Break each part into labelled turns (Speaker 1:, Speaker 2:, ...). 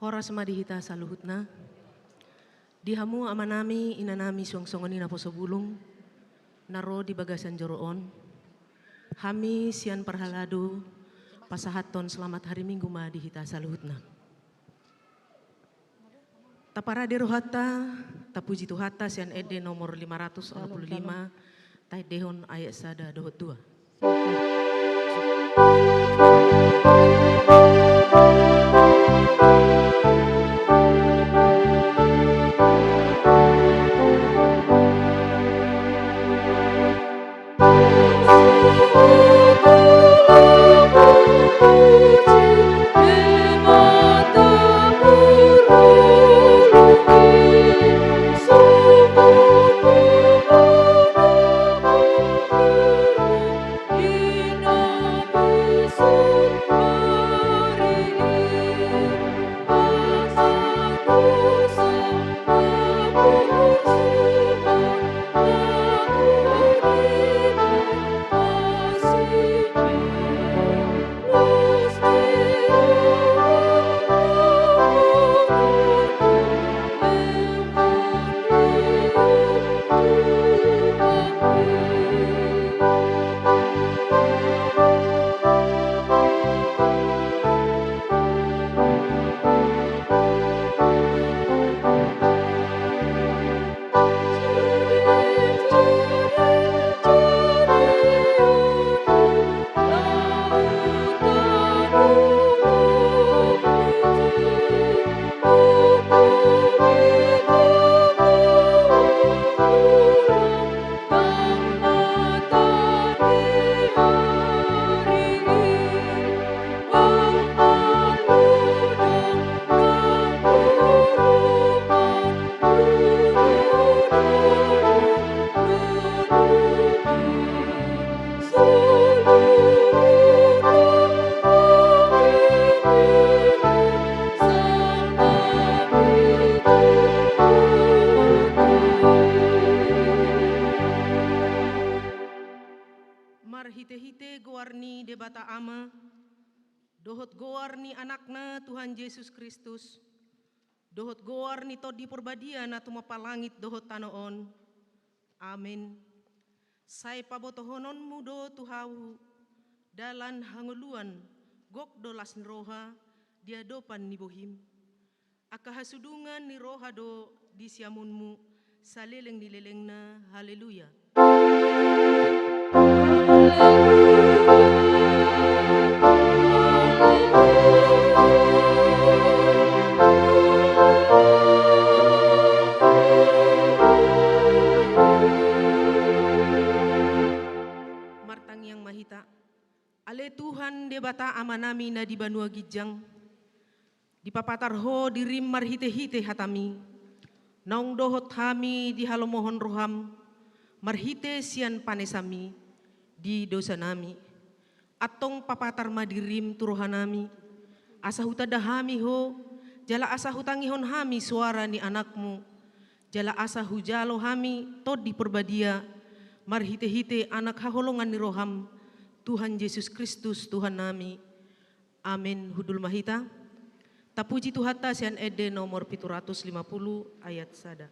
Speaker 1: Horas madihita saluhutna. Dihamu amanami inanami suang-suangoni na posobulong. Naro di bagasan joroon. Hami sian parhalado pasahaton selamat hari Minggu madihita saluhutna. Taparade rohata, tapuji tuhata sian ede nomor 545, tai dehon ayat sada dohot 2. Marhite-hite goarni debata ama, dohot goarni anakna Tuhan Yesus Kristus, dohot goarni todi perbadian atau mapalangit dohot tanoon. Amin. Sai pabotohonon mudo tuhau, dalan hanguluan, gok dolas roha, diadopan ni bohim. Aka hasudungan ni roha do di siamunmu, saleleng ni lelengna, haleluya. Martang yang mahita, ale Tuhan debata amanami na di Banua Gijang, di papatarho dirim marhite-hite hatami, naung dohot hami di halomohon roham, marhite sian panesami di dosa nami, atong papatar madirim turohanami, asahuta dahami ho, jala asahutangihon hami suara ni anakmu, jala asahujalo hami tod di perbadia, marhite-hite anak haholongan ni roham, Tuhan Yesus Kristus Tuhan nami. Amin. Hudul mahita. Tapuji tuhata sian ede nomor 750 ayat sada.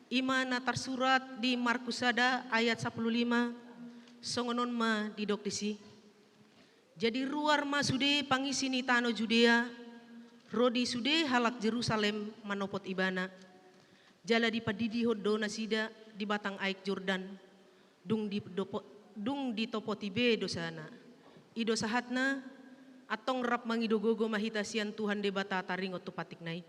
Speaker 1: Imana tersurat di Markusada ayat 15, songonon ma didok disi. Jadi ruar ma sude pangisini tano Judea, rodi sude halak Jerusalem manopot ibana. Jala di padidi hoddo nasida di batang aik Jordan, dung di topotibe dosana. Ido sahatna atong rap mangidogogo mahitasian Tuhan debata taringot tupatik nai.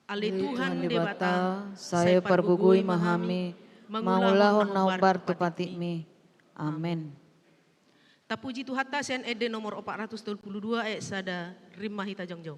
Speaker 1: Ale Tuhan debata
Speaker 2: saya pergugui mahami maulahon naumbar tupatikmi. Amin.
Speaker 1: Tapuji Tuhan sen ede nomor 422 sada rimah hita jongjong.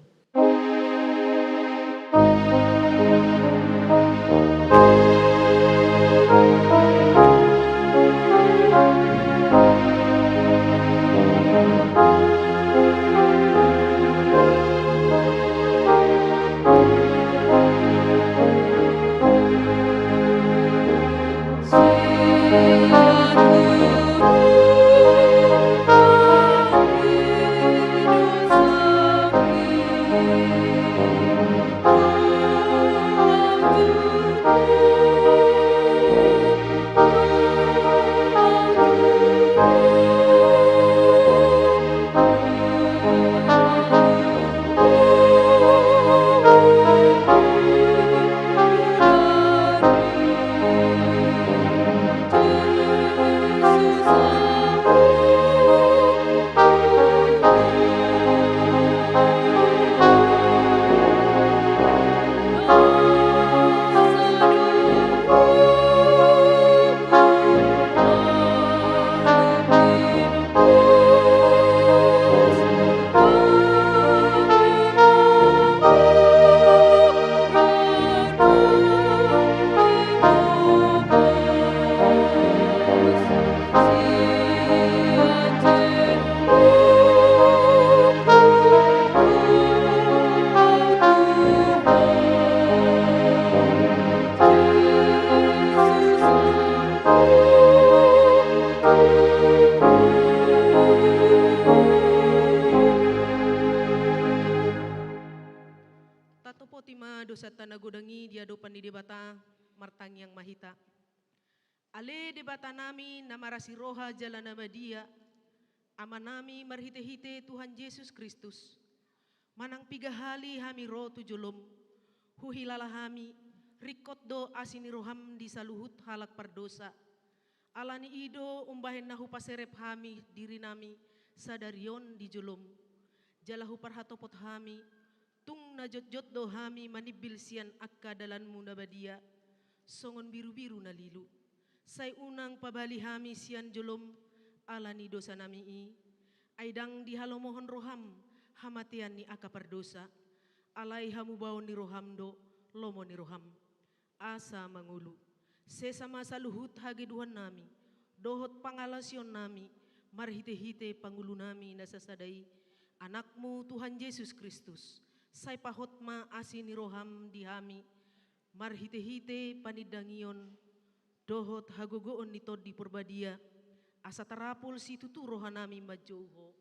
Speaker 1: Dosa tanah godangi dia dopan di debata martang yang mahita. Ale debata nami namarasi roha jalan nama dia. Amanami marhite-hite Tuhan Yesus Kristus. Manang piga hali hami roh tujulum. Huhilala hami rikot do asini roham di saluhut halak pardosa. Alani ido umbahen nahu paserep hami diri nami sadarion di julum. Jalahu parhatopot hami. Tung najot-jot do hami manibil sian akka dalan muna badia, songon biru-biru na lilu. Say unang pabali hami sian jolom alani dosa nami i, aidang dihalomohon roham hamatian ni akka pardosa, alai hamu baon ni roham do lomo ni roham. Asa mangulu, sesama saluhut hage Tuhan nami, dohot pangalasion nami, marhite-hite pangulu nami nasasadai, anakmu Tuhan Yesus Kristus. Say pahot ma asini roham dihami, marhite-hite panidangion, dohot hagogoon nito di purbadia, asa tarapul si tutu rohanami majouho.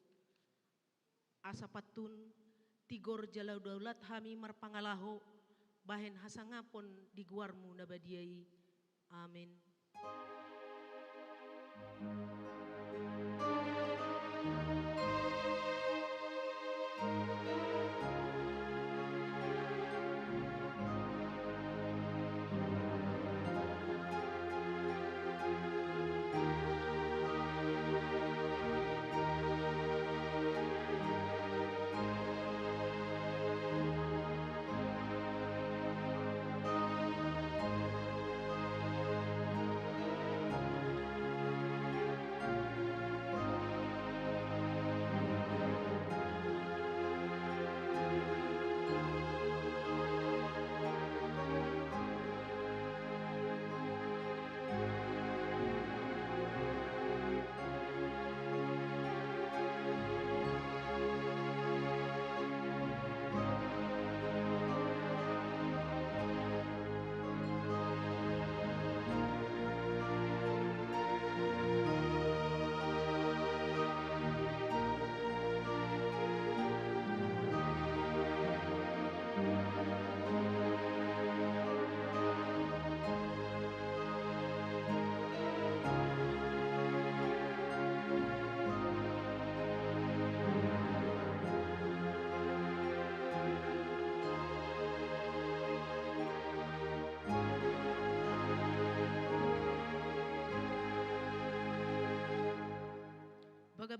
Speaker 1: Asa patun, tigor jalau daulat hami marpangalaho, bahen hasangapon di guarmu nabadiai. Amin.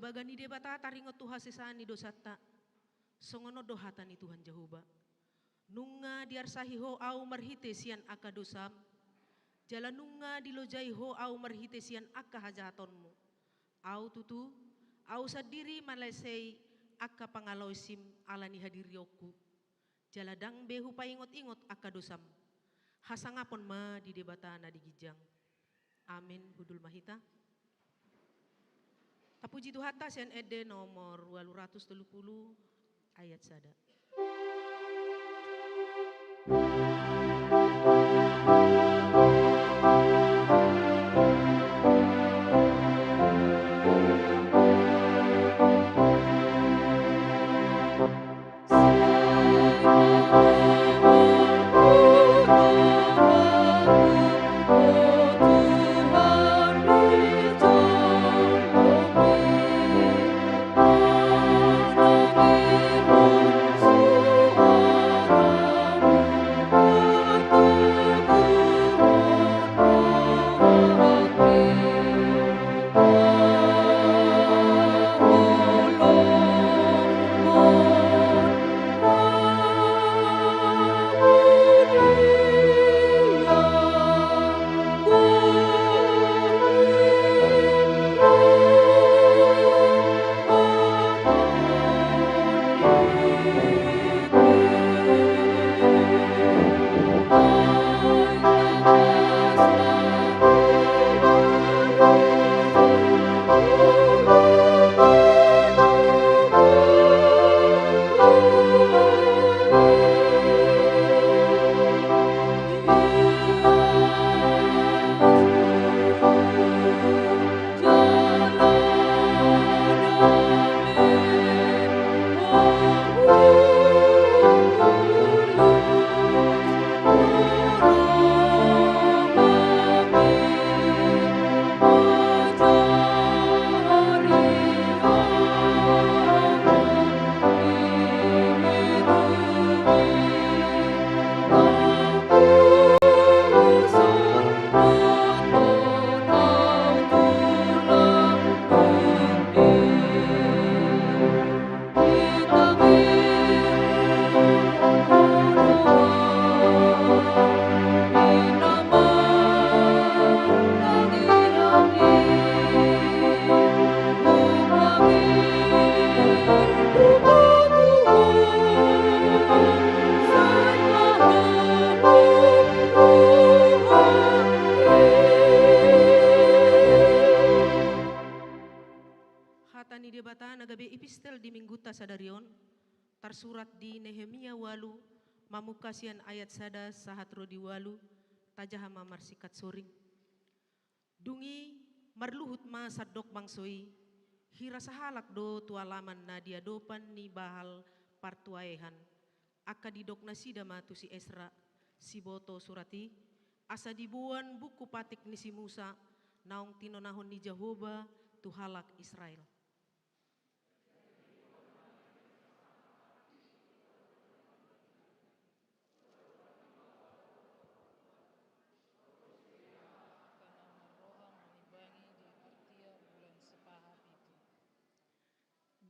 Speaker 1: bagani debata taringot Tuhan sesani dosata. Songono dohatani Tuhan Jehovah. Nunga diarsahi ho au marhite sian aka dosam. Jalan nunga dilojai ho au marhite sian aka hajahatonmu. Au tutu, au sadiri malesei aka pangaloisim alani hadirioku. Jaladang behu paingot-ingot aka dosam. Hasangapon ma di debata na digijang. Amin hudul mahita. Tapuji Tuhata sian ede nomor 230 ayat sada. Hatani debata nagabe epistel di mingguta sadarion tersurat di Nehemia walu mamukasian ayat sada sahat rodi walu tajahama marsikat soring. Dungi marluhut ma sadok bangsoi hira sahalak do tualaman na diadopan ni bahal partuaehan aka didok nasida matu si Esra si boto surati asa dibuan buku patik ni si Musa naong tinonahon ni Jehovah tuhalak Israel.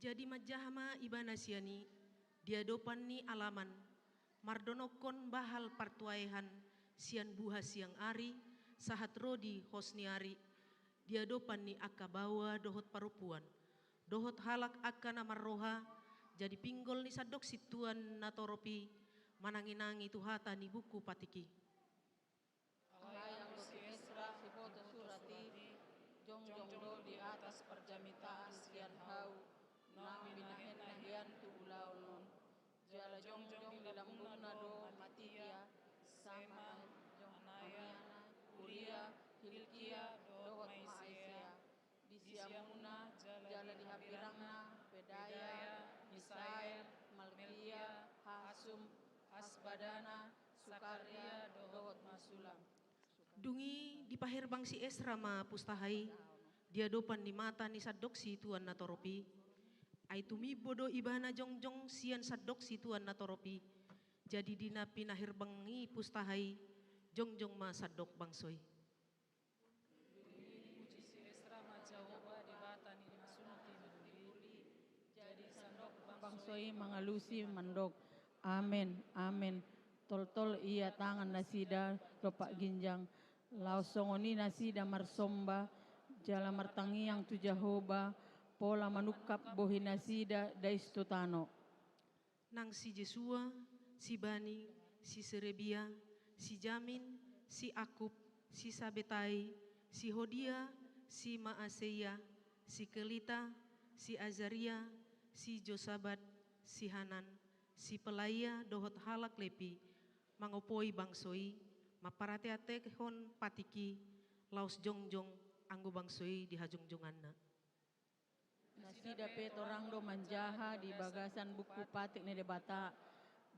Speaker 1: Jadi majahama ibana siani diadopan ni alaman mardonokon bahal partuaehan sian buha siang ari sahat rodi hosniari diadopan ni aka bawa dohot parupuan dohot halak aka namar roha jadi pinggol ni sadok situan natoropi mananginangi tuhata ni buku patiki.
Speaker 3: Alayang si Esra si foto surati jongjong do di atas perjamitaan sian hau nang binahen-nahian tu ulaulun jala jongjong di lambungna do Matia sama Anaya Uria Hilkia dohot Maisea disiamuna jala di hapirangna Pedaya Misael Malkia Hasum Hasbadana Sukaria dohot Masulam.
Speaker 1: Dungi di paherbang si Esra ma pustahai diadopan ni mata ni sadok si tuan natoropi ai tumi bodo ibana jongjong sian sadok si tuan natoropi jadi dina pinahirbangi pustahai jongjong ma sadok bangsoi.
Speaker 3: Puji si Esra ma Jehovah di bata ni masunti soi mangalusi mandok. Amin, amin. Tol-tol iya tangan nasida lopak ginjang. Lausongoni nasida marsomba. Jala martangi yang tu Jehovah. Pola manukap bohi nasida daistutano.
Speaker 1: Nang si Jesua, si Bani, si Serebia, si Jamin, si Akub, si Sabetai, si Hodia, si Maaseya, si Kelita, si Azaria, si Josabat, si Hanan, si Pelaya dohot halak lepi, mangopoi bangsoi, maparateate hon patiki, laus jongjong, anggo bangsoi di hajongjonganna.
Speaker 3: Nasida petorangdo manjaha di bagasan buku patik ne debata.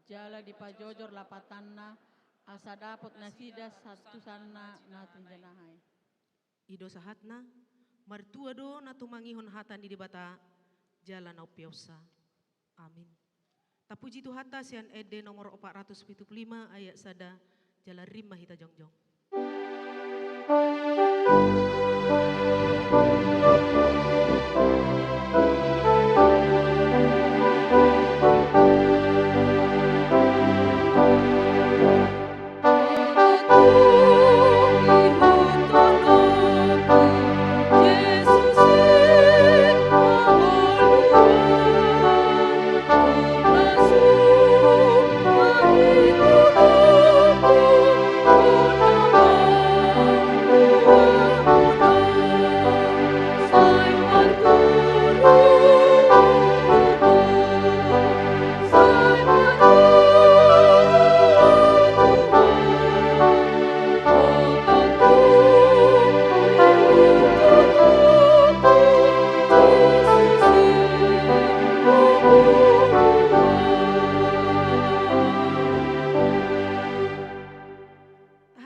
Speaker 3: Jala di pajojor lapatanna. Asa dapot nasida satu sana na tinjanahai.
Speaker 1: Ido sahatna, martua do na tumangihon hatan di debata, jalan au piosa. Amin. Tapuji tu hata sian ede nomor 475 ayat sada, jalan rimah hita jongjong.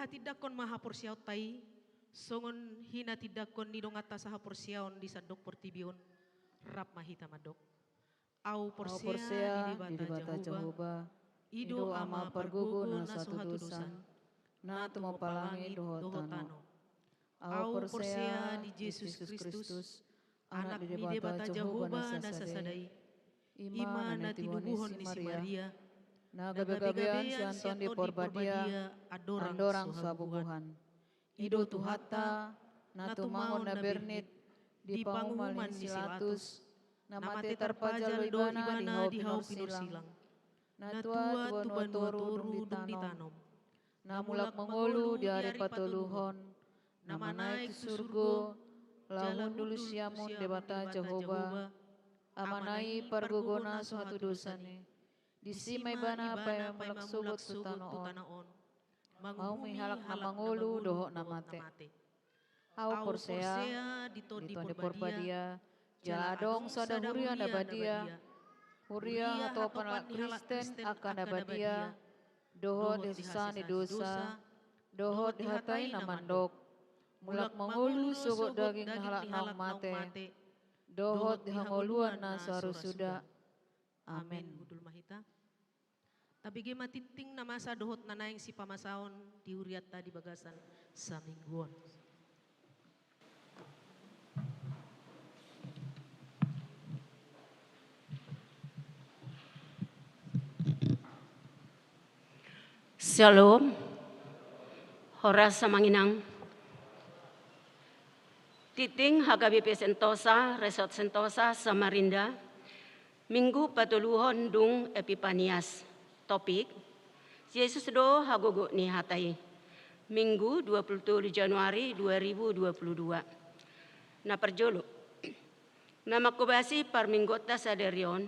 Speaker 1: Tidakon maha porsiaw tai, songon hina tidakon nidongata saha porsiaon di sadok portibion, rap mahita madok. Au porsea di debata Jehovah, ido ama pergugu na suatu dosan, na tumo palangi dohotano. Au porsea di Yesus Kristus, anak di debata Jehovah na sasadai, ima na tinubuhon ni si Maria,
Speaker 2: na gabe-gabean si Anton di porbadia, andorang suabubuhan. Ido tu hatta, na tumangon na bernit, di pangumalin silatus, na mate terpajal ibana di hau pinursilang. Na tua tuan toru dung ditanom, na mulak mengulu di hari patuluhon, na manaik surgo, lahun dulu siamun debata Jehovah, amanai pergugona suatu dosane. Di simay bana pa mulak sugot tu tanoon, mau mihalak na mangulu doho na mate. Au porsea di tonde porbadia, jaladong sada huria na badia, huria atau panalak Kristen akan na badia, doho di susani dosa, doho di hatai na mandok, mulak mangulu sugot daging na halak naong mate, doho di hangoluan na suaru suda. Amin.
Speaker 1: Budul mahita. Tabige matiting na masa dohot na naing si pamasaon di huriata di bagasan sa mingguan.
Speaker 4: Shalom, horas sa manginang. Titing HKBP Sentosa, Resort Sentosa, Samarinda, Minggu patuluhon dung Epipanias. Topik, Yesus do hagogo ni hatai. Minggu 27 Januari 2022. Na perjolo. Nama kubasi parminggota saderion,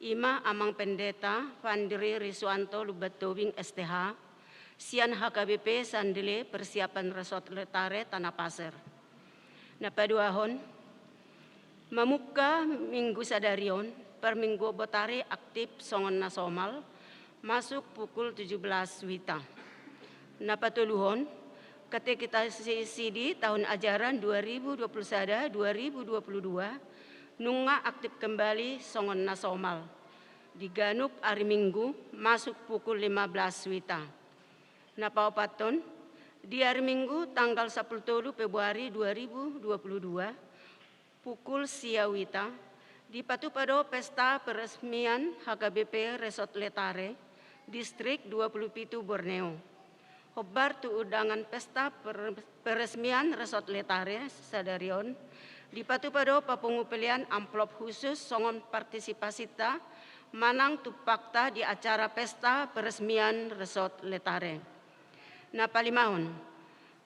Speaker 4: ima amang pendeta Vandri Risuanto Lubatowing STH, sian HKBP Sandile persiapan Resort Letare Tanah Pasir. Na paduahon, mamuka minggu sadarion, per minggu botari aktif songon nasomal, masuk pukul 17 wita. Na patuluhon, ketika kita sidi tahun ajaran 2021-2022, nunga aktif kembali songon nasomal. Di Ganup hari Minggu masuk pukul 15 wita. Na paupaton, di hari Minggu tanggal 10 Februari 2022, pukul sia wita, Di Patupado Pesta Peresmian HKBP Resort Letare, Distrik 27 Borneo. Hobbar tu undangan Pesta Peresmian Resort Letare, Sadarion, di Patupado papungupelian amplop khusus songon partisipasita manang tupakta di acara Pesta Peresmian Resort Letare. Na palimahon,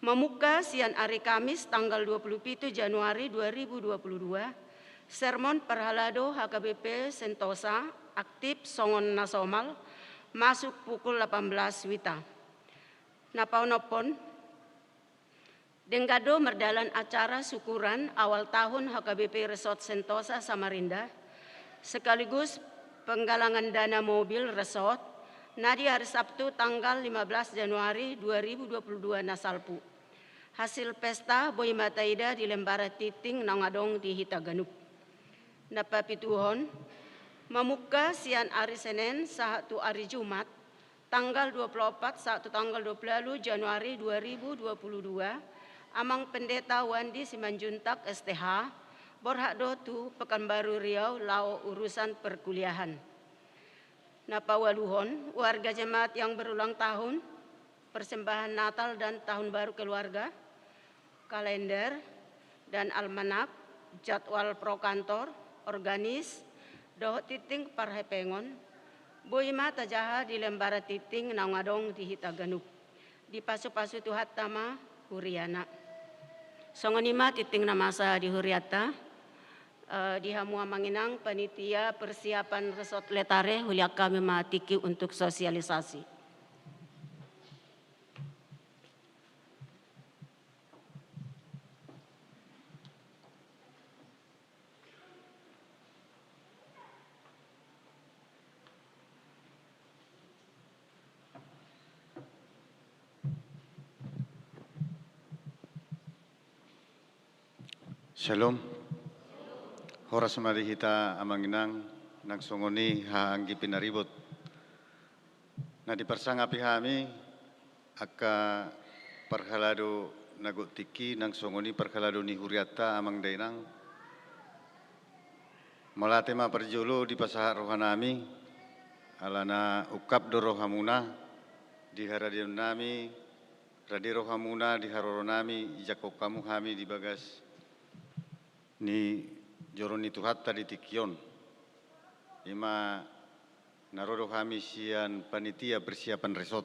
Speaker 4: memuka sian hari Kamis tanggal 27 Januari 2022, sermon perhalado HKBP Sentosa aktif songon nasomal masuk pukul 18 wita. Napaunopon, denggado merdalan acara syukuran awal tahun HKBP Resort Sentosa Samarinda, sekaligus penggalangan dana mobil resort, nadi hari Sabtu tanggal 15 Januari 2022 nasalpu. Hasil pesta Boy Mataida di Lembara Titing Nangadong di Hitaganup. Napapituhon, memuka sian hari Senin satu hari Jumat, tanggal 24 satu tanggal 20 Januari 2022, amang pendeta Wandi Simanjuntak STH, Borhak Dotu Pekanbaru Riau lau urusan perkuliahan. Napawaluhon, warga jemaat yang berulang tahun, persembahan Natal dan Tahun Baru keluarga, kalender dan almanak, jadwal pro kantor, organis, doh titing parhepengon, boima tajaha di Lembara Titing Nangadong di Hitaganup, di pasu-pasu tuhat tama Huriana. Songonima titing namasa di Huriata, di Hamua Manginang panitia persiapan Resort Letare huliak kami matiki untuk sosialisasi.
Speaker 5: Shalom. Horas mari kita amanginang nagsongoni haanggi pinaribot. Na di persangapi kami aka perhalado nagotiki nagsongoni perhalado ni Huriata amang dainang. Malate ma perjolo di pasahar rohanami alana ukap do rohamuna di haradion nami radi rohamuna di haroronami jakok kamu kami di bagas ni joroni tuhatta di tikion ima narodo kami sian panitia persiapan resort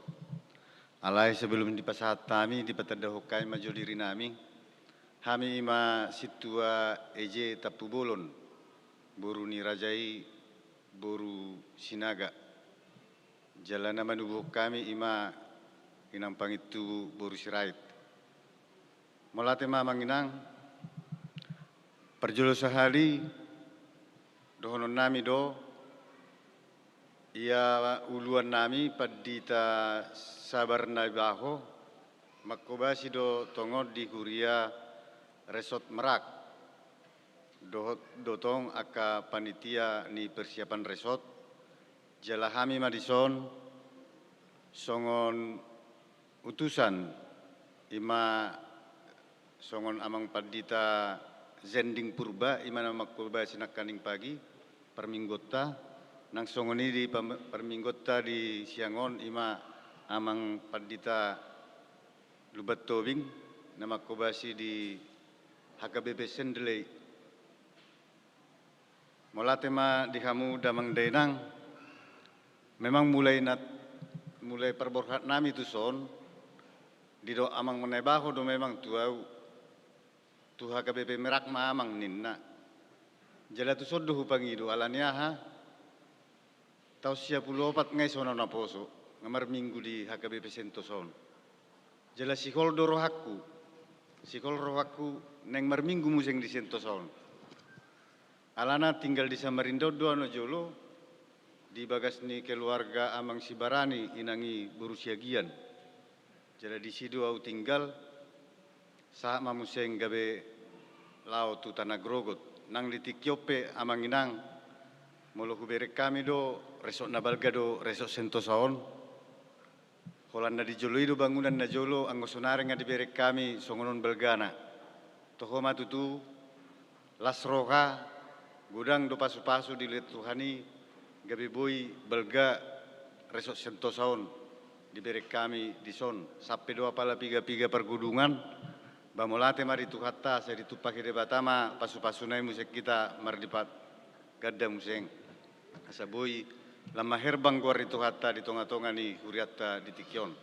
Speaker 5: alai sebelum dipasahat kami di patadahokai maju diri nami kami ima situa eje tapu bolon boru ni rajai boru sinaga jalana manubuh kami ima inampang itu boru sirait molate mamanginang perjolo sehari dohonon nami do ia uluan nami padita sabar nabaho makobasi do tongod di Huria Resort Merak dotong aka panitia ni persiapan resort jalahami madison songon utusan ima songon amang padita Zending Purba imana makkulba sinakaning pagi perminggota nang songoni di perminggota di Siangon ima amang padita Lubat Tobing nama kobasi di HKBP Sendelei molatema di kamu damang denang memang mulai perborhat nami tu son di do amang menebaho do memang tuau tu HKBP Merak mamang ninna jala tu soddo hupangido alania ha tau sia pulopat ngai sono na poso ngamar minggu di HKBP Sentoson jala sikol do rohakku neng mar minggu museng di Sentoson alana tinggal di Samarinda do ano jolo di bagas ni keluarga amang Sibarani inangi berusiagian jala di sido au tinggal saat mamuseng gabe lao tu tanah grogot nang litikyope amanginang molo kuberek kami do resort nabalga do resort Sentosaon holanda di jolo ido bangunan na jolo angosonare nga diberek kami songonon belgana toho matutu lasroka gudang do pasu-pasu di lihat Tuhani gabi boy belga resort sentosaon diberi kami di son sampai dua pala piga-piga pergudungan bamolate mari tu hatta saya ditupaki de batama pasu-pasu nai musik kita mardipat gadda museng asaboi lama herbang guar itu hatta di tonga-tonga ni huriatta di tikion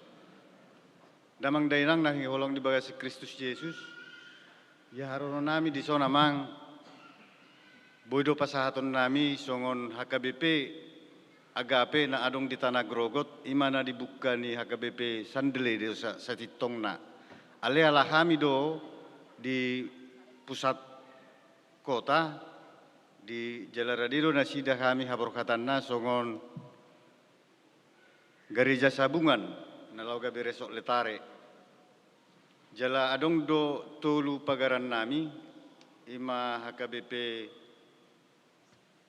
Speaker 5: damang dainang nahi holong di bagasi Kristus Yesus ya harono nami di sona mang boydo pasahaton nami songon HKBP agape na adong di tanah Grogot imana dibuka ni HKBP Sandele di satitong na ale alahami do di pusat kota di Jalaradiro na sida kami haborkatan na songon gereja sabungan na lauga beresok letare jala adong do tolu pagaran nami ima HKBP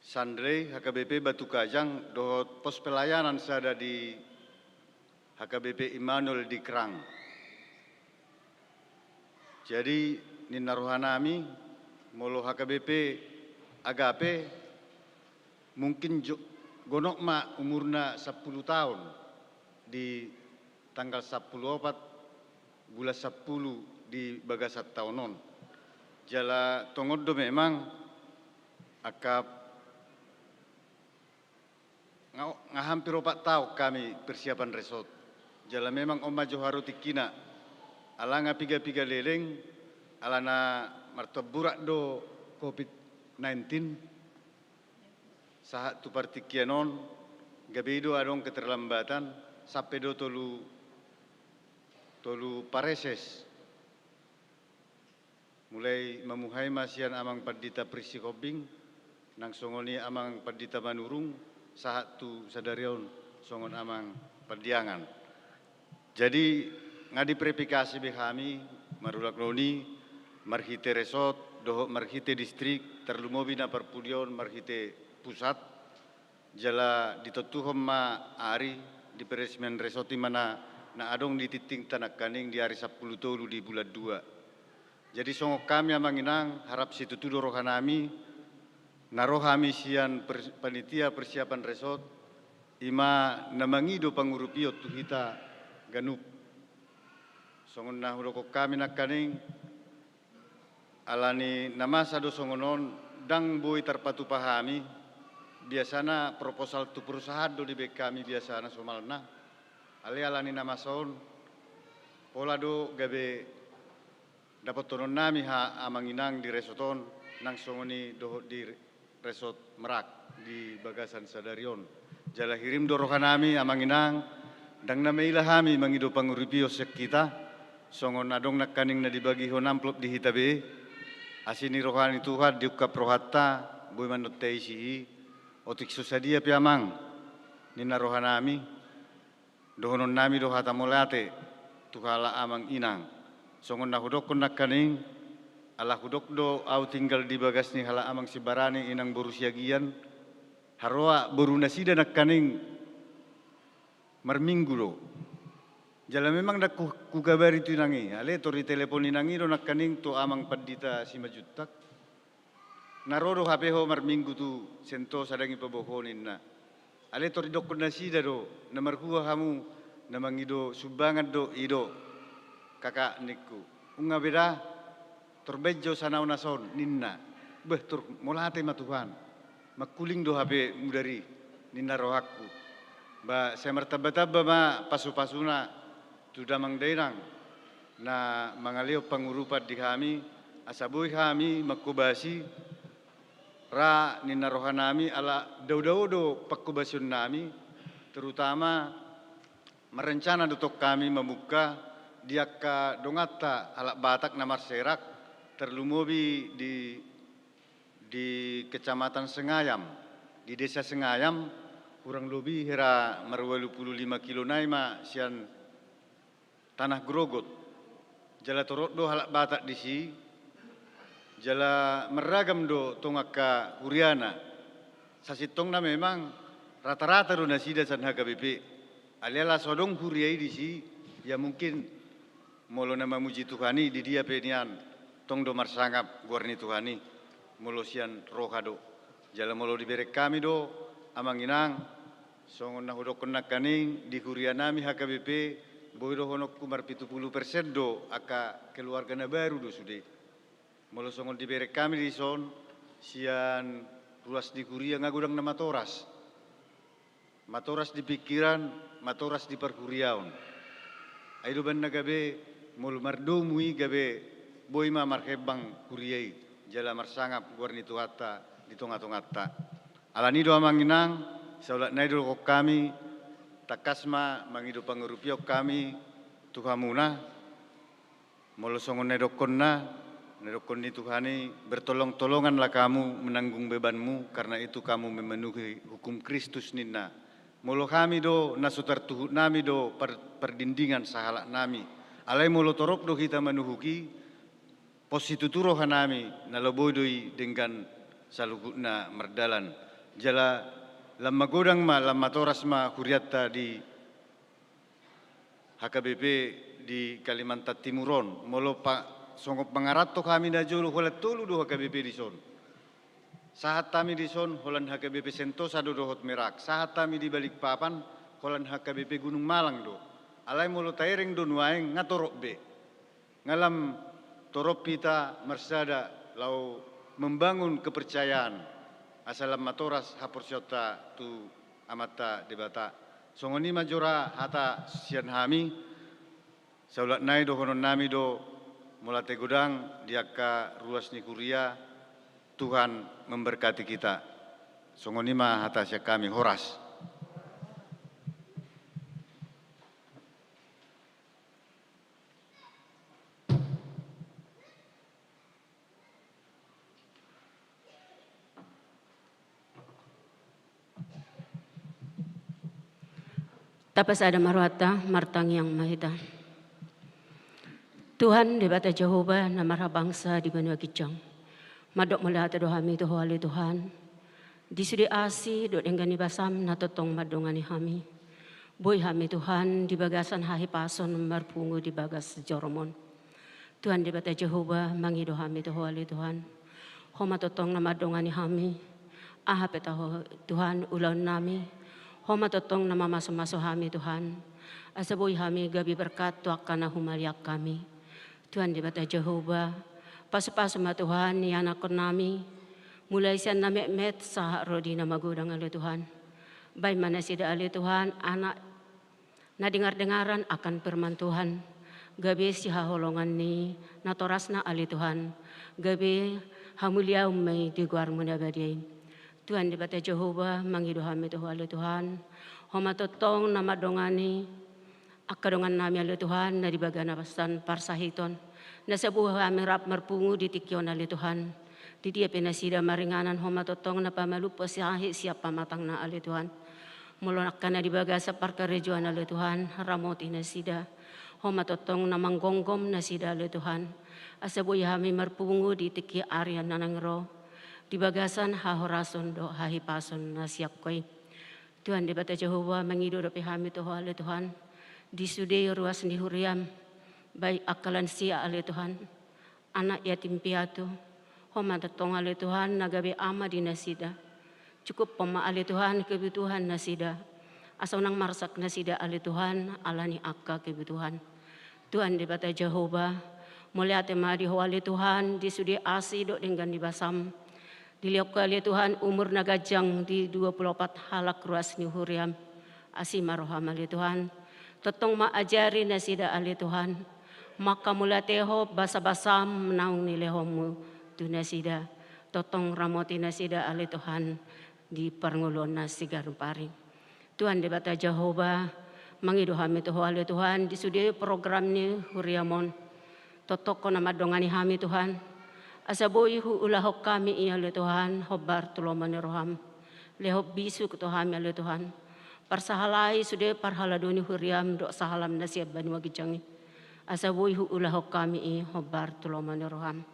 Speaker 5: Sandre, HKBP Batu Kajang, do pos pelayanan sada di HKBP Immanuel di Krang. Jadi ninarohanami molo HKBP Agape mungkin gonok ma umurna 10 tahun di tanggal 14 bulan 10 di bagasat tahunon. Jala tongodo memang akap hampir 4 tahun kami persiapan resort. Jala memang Oma Joharo tikina alanga piga-piga leleng alana martaburak do COVID-19 saat tu partikianon gabido adong keterlambatan sampai do tolu pareses mulai memuhai masian amang padita prisikobing nang songoni amang padita manurung saat tu sadarion songon amang perdiangan. Jadi ngadi verifikasi be kami marulak noni marhite resort dohok marhite distrik terlumobi na perpudion marhite pusat jala ditotuhom ma ari di peresmian resort mana na adong di titing tanak kaning di hari 10 tolu di bulan 2. Jadi songok kami amang inang harap situ tu rohanami narohami sian panitia persiapan resort ima namangido pangurupio tu hita ganup songon na huroko kami nakaning alani namasa do songonon dang boy terpatu pahami biasana proposal tu perusahaan do di bek kami biasana somalna ale alani namason pola do gabe dapat tonon nami ha amanginang di resoton nang songoni do di resort Merak di Bagasan Sadarion. Jala hirim dorohanami amanginang dang namailah kami mangido panguripio sek kita songon adong nakaning na dibagi hon amplop di hitabe asini rohani Tuhan diukap rohatta boy manot teisi otik susadia piamang nina rohanami dohonon nami dohata molate tuhala amang inang songon nahudokon nakaning ala hudok do au tinggal di bagas ni hala amang sibarani inang borusiagian haroa borunasida nakaning marminggu do jala memang dak ku kabari tu nangi ale tori telepon nangi do nakaning to amang padita simajutak narodo HP ho marminggu tu sento sadangi pabohonin na ale tori dokon nasida do namarhua hamu namangido subangan do ido kakak niku unga beda torbejo sanau nason ninna beh tur molate matuhan makuling do HP mudari ninna rohakku ba saya martaba-taba ma pasu-pasuna tu damang dainang na mangalio pangurupat di kami asaboy kami makubasi ra ninna rohanami ala daudaudo pakubasun nami terutama merencana dotok kami membuka diaka dongata ala Batak na marserak terlumobi di Kecamatan Sengayam, di Desa Sengayam, kurang lebih hera marwalu 25 kilo naima sian tanah Grogot. Jala torot do halak Batak di si, jala meragam do tongaka Huriana. Sasitong na memang rata-rata do nasida san HKBP. Aliala sodong Huriai di si, ya mungkin molo nama muji Tuhani di dia penian. Tong do marsangap guarni Tuhani molosian rohado Jala molo diberi kami do amang inang songon na hudokon na kaning di kuria nami HKBP boy do honok kumar 70% do aka keluarga na baru do sude. Molo songon diberi kami di son sian ruas di kuria ngagudang na matoras. Matoras di pikiran, matoras di perkuriaon. Aido ban nagabe molo mardomui gabe boy ma marhebang kuriai jala marsangap guarni tuhata di tonga-tongata. Alanido amang inang saulat naido kok kami takasma mangido pangurupiok kami tuhamuna molo songon nedokon ni Tuhani bertolong-tolonganlah kamu menanggung bebanmu karena itu kamu memenuhi hukum Kristus ninna. Molo kami do nasutar tuhut nami do perdindingan sahalak nami. Alai molo torok do kita menuhuki posituturo hanami nalobodoi dengan salugutna merdalan. Jala lama godang ma lama toras ma kuriatta di HKBP di Kalimantan Timuron. Molo pak songop pangarato kami na jolo holat tolu do HKBP di son. Saat kami di son holan HKBP Sentosa do dohot merak. Saat kami di Balikpapan holan HKBP Gunung Malang do. Alai molo taireng do nuaeng ngatorok be. Ngalam torop pita marsada lau membangun kepercayaan. Asalam matoras haporsyota tu amata debata. Songoni majora hata sian hami. Saulat nai do honon nami do mulate gudang diaka ruas ni kuria. Tuhan memberkati kita. Songonima hatasya kami horas.
Speaker 4: Tapas ada marwata martang yang mahita. Tuhan debata Jehovah namara bangsa di benua Kijang. Madok melihat dohami tu hali Tuhan. Di sudi asi dok enggani basam natotong madongani hami. Boy hami Tuhan di bagasan hahi pason marpungu di bagas joromon. Tuhan debata Jehovah mangi dohami tu hali Tuhan. Homa totong nama dongani hami. Aha petaho Tuhan ulan nami. Homa totong nama maso-maso hami Tuhan. Asa boy hami gabi berkat tuakana humaliak kami. Tuhan debata Jehovah. Pas-pas sama Tuhan, ni anak nami, mulai sian nami met sahak rodi nama gudang oleh Tuhan. Baik mana sida oleh Tuhan, anak na dengar-dengaran akan firman Tuhan. Gabe si haholongan ni, natorasna oleh Tuhan. Gabe hamulia umay di guar munabadi. Tuhan dibata Jehovah, mangiduhami Tuhan oleh Tuhan. Homa totong nama dongani, akadongan nami oleh Tuhan, na dibagana pasan parsahiton. Nasa buhay amirap marpungu di tikyon ali Tuhan. Di dia pinasida maringanan homa totong na pamalupo siya pamatang na ali Tuhan. Mulunak ka na dibaga sa parkarejuan ali Tuhan. Ramoti na sida. Homa totong na manggonggom na sida ali Tuhan. Asa buhay hami marpungu di tiki arian na nangro. Dibagasan hahorason do hahipason na siyak koy. Tuhan dibata Jehovah mangido do pihami Tuhan ali Tuhan. Di sude ruas ni huriam. Baik akalan siya ali Tuhan, anak yatim piatu, homa tatong ali Tuhan, nagabi ama di nasida. Cukup pema ali Tuhan kebutuhan nasida. Asaw nang marsak nasida ali Tuhan, alani akka kebutuhan. Tuhan dibata Jehovah, muliate madi ho ali Tuhan, di sudi asi dok dengan dibasam. Diliok ali Tuhan umur nagajang di 24 halak ruas ni huriam. Asi maroham ali Tuhan, totong maajari nasida ali Tuhan. Maka mulateho basa-basa menaung nilehomu tu nasida. Totong ramoti nasida ali Tuhan di perngulon nasigarum paring. Tuhan debata Jehovah mangiduhami tuho ali Tuhan di sudi program ni huriamon. Totoko nama dongani hami Tuhan. Asaboi hu ulahok kami iya ali Tuhan hobar tulomani roham. Lehob bisu kutuhami ali Tuhan. Parsahalai sudi parhaladuni huriam dok sahalam nasiab banua gijangi. Asa boy ulahok kami i hobar tulomani roham.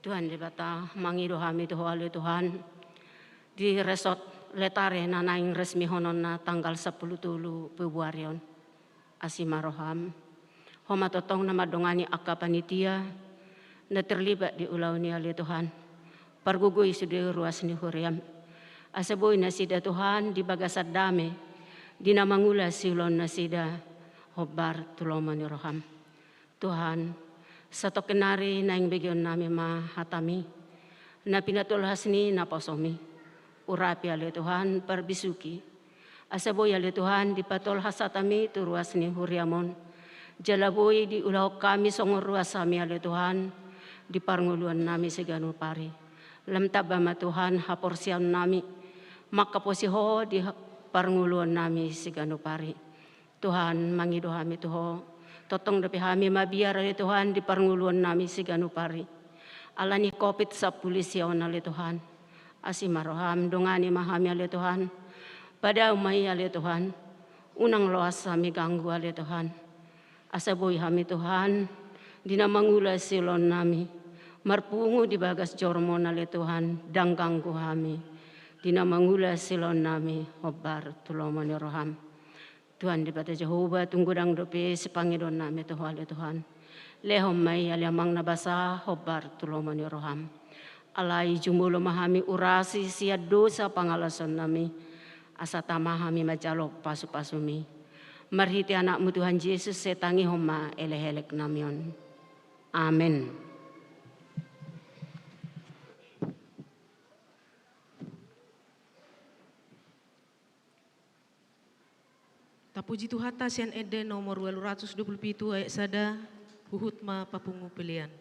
Speaker 4: Tuhan dibata mangido kami tuho ali Tuhan di resort letare na naing resmi honon na tanggal 10 tulu Februarion. Asima roham. Homa totong na madongani akka panitia na terlibat di ulaw ni ali Tuhan. Pargugoy sudi ruas ni huriam. Asaboy na sida Tuhan di bagasad dami, di na mangula silon na sida hobar tuloman ni roham. Tuhan, sa tokenari na yung bigyan namin mahatami, na pinatulhas ni naposomi. Urapi ali Tuhan perbisuki. Asaboy ali Tuhan di patulhas atami turuas ni huriamon. Jalaboy di ulaw kami songoruas sami ali Tuhan, di parnguluan nami sigano pari. Lamtaba ma Tuhan haporsiam nami, makaposiho di parnguluan nami sigano pari. Tuhan mangido kami Tuhan, totong dapi kami mabiar ali Tuhan di parnguluan nami sigano pari. Alani kopit sa pulisyawan ali Tuhan, asimaroham dongani mahami ali Tuhan, pada umay ali Tuhan, unang loas kami ganggu ali Tuhan. Asaboy kami Tuhan, di na mangula silon nami, marpungu di bagas jormon ali Tuhan, dang ganggu kami. Di na mangula silon nami, hobar tuloman ni roham. Tuhan di bata Jehovah, tunggu dang dope si Panginoon nami Tuhan ali Tuhan. Lehom may alamang nabasa, hobar tuloman ni roham. Alay jumulo mahami urasi siya dosa pangalason nami. Asa tamahami majalok pasu-pasumi. Marhiti anakmu Tuhan Yesus setangi homa elehelek namion. Amin.
Speaker 1: Tapuji Tuhata sian ede nomor 227 ayat sada huhut ma papungu pilihan.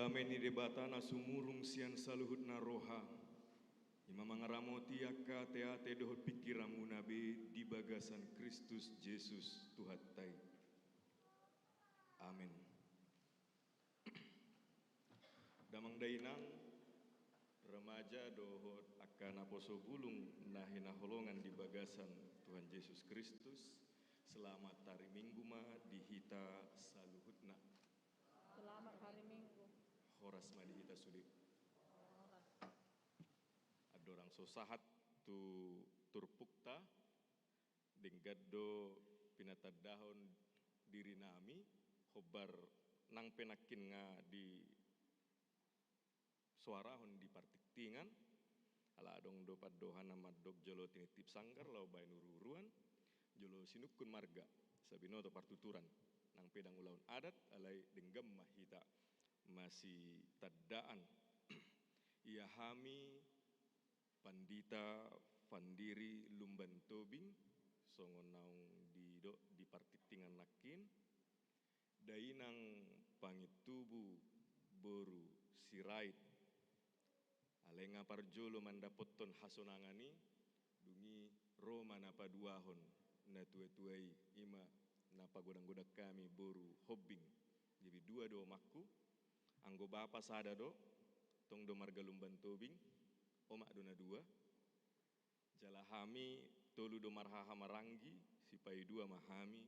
Speaker 6: Amen ni debatana sumurung sian saluhut na roha. Ima mangaramoti akka teate dohot pikiramu nabe di bagasan Kristus Yesus Tuhatai. Amin. Damang dainang remaja dohot akan aposo bulung nahina holongan di bagasan Tuhan Yesus Kristus. Selamat hari Minggu ma dihita saluhutna.
Speaker 3: Selamat hari Minggu.
Speaker 6: Horas ma dihita sudi. Adorang sosahat tu turpukta denggaddo pinatadahon diri nami hobar nang penakin nga di suarahon di partiktingan ala adong do paddohan nama dog jolo tinitip sanggar lau bain ururuan jolo sinukun marga sabinoto partuturan nang pedang ulaun adat alai denggam mahita masih taddaan ia hami pandita pandiri lumban tobing songon naung di partiktingan nakin dainang pangitubu boru sirait alenga parjolo mandapotton hasonangani dungi Roma napa duahon na tuai ima napa godang-godak kami boru hobbing jadi dua do makku anggo bapa sada do tong do marga lumban tobing omak dona dua jalahami tolu do marhaha maranggi sipai dua mahami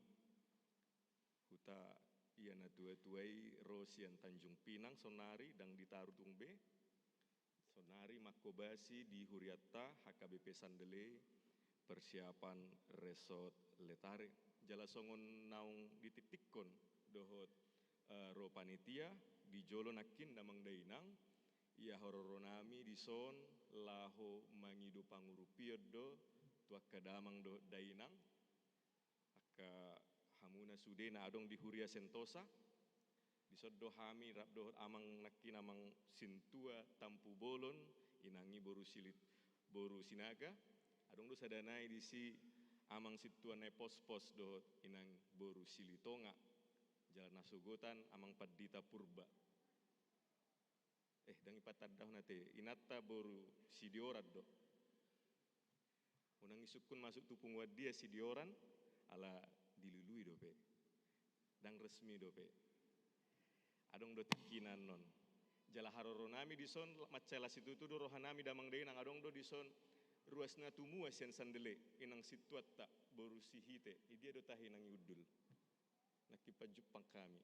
Speaker 6: huta iya na tuai Rosian Tanjung Pinang sonari dang ditaruh tungbe sonari makobasi di Huriatta HKBP Sandele persiapan resort letare jala songon naung dititikon dohot ro panitia di jolo nakin damang dainang ia hororonami di son laho mangido pangurupiod do tuak kadamang do dainang aka hamuna sudena adong di Huria Sentosa di soddo hami rap dohot amang nakin amang sintua tampu bolon inangi boru sinaga adong do sadanai di si amang situa ne pos-pos dohot inang boru silitonga jalan nasugotan amang paddita purba dangi pataddah nate inatta boru sidiorat do unang isukun masuk tupung wadia sidioran ala dilului do pe dang resmi do pe adong do tikinan non jala haroronami di son macela situ do rohanami damang dainang adong do di son ruasna tumua sian sandele inang situat tak boru sihite idia do tahi nang yudul nakipajupang kami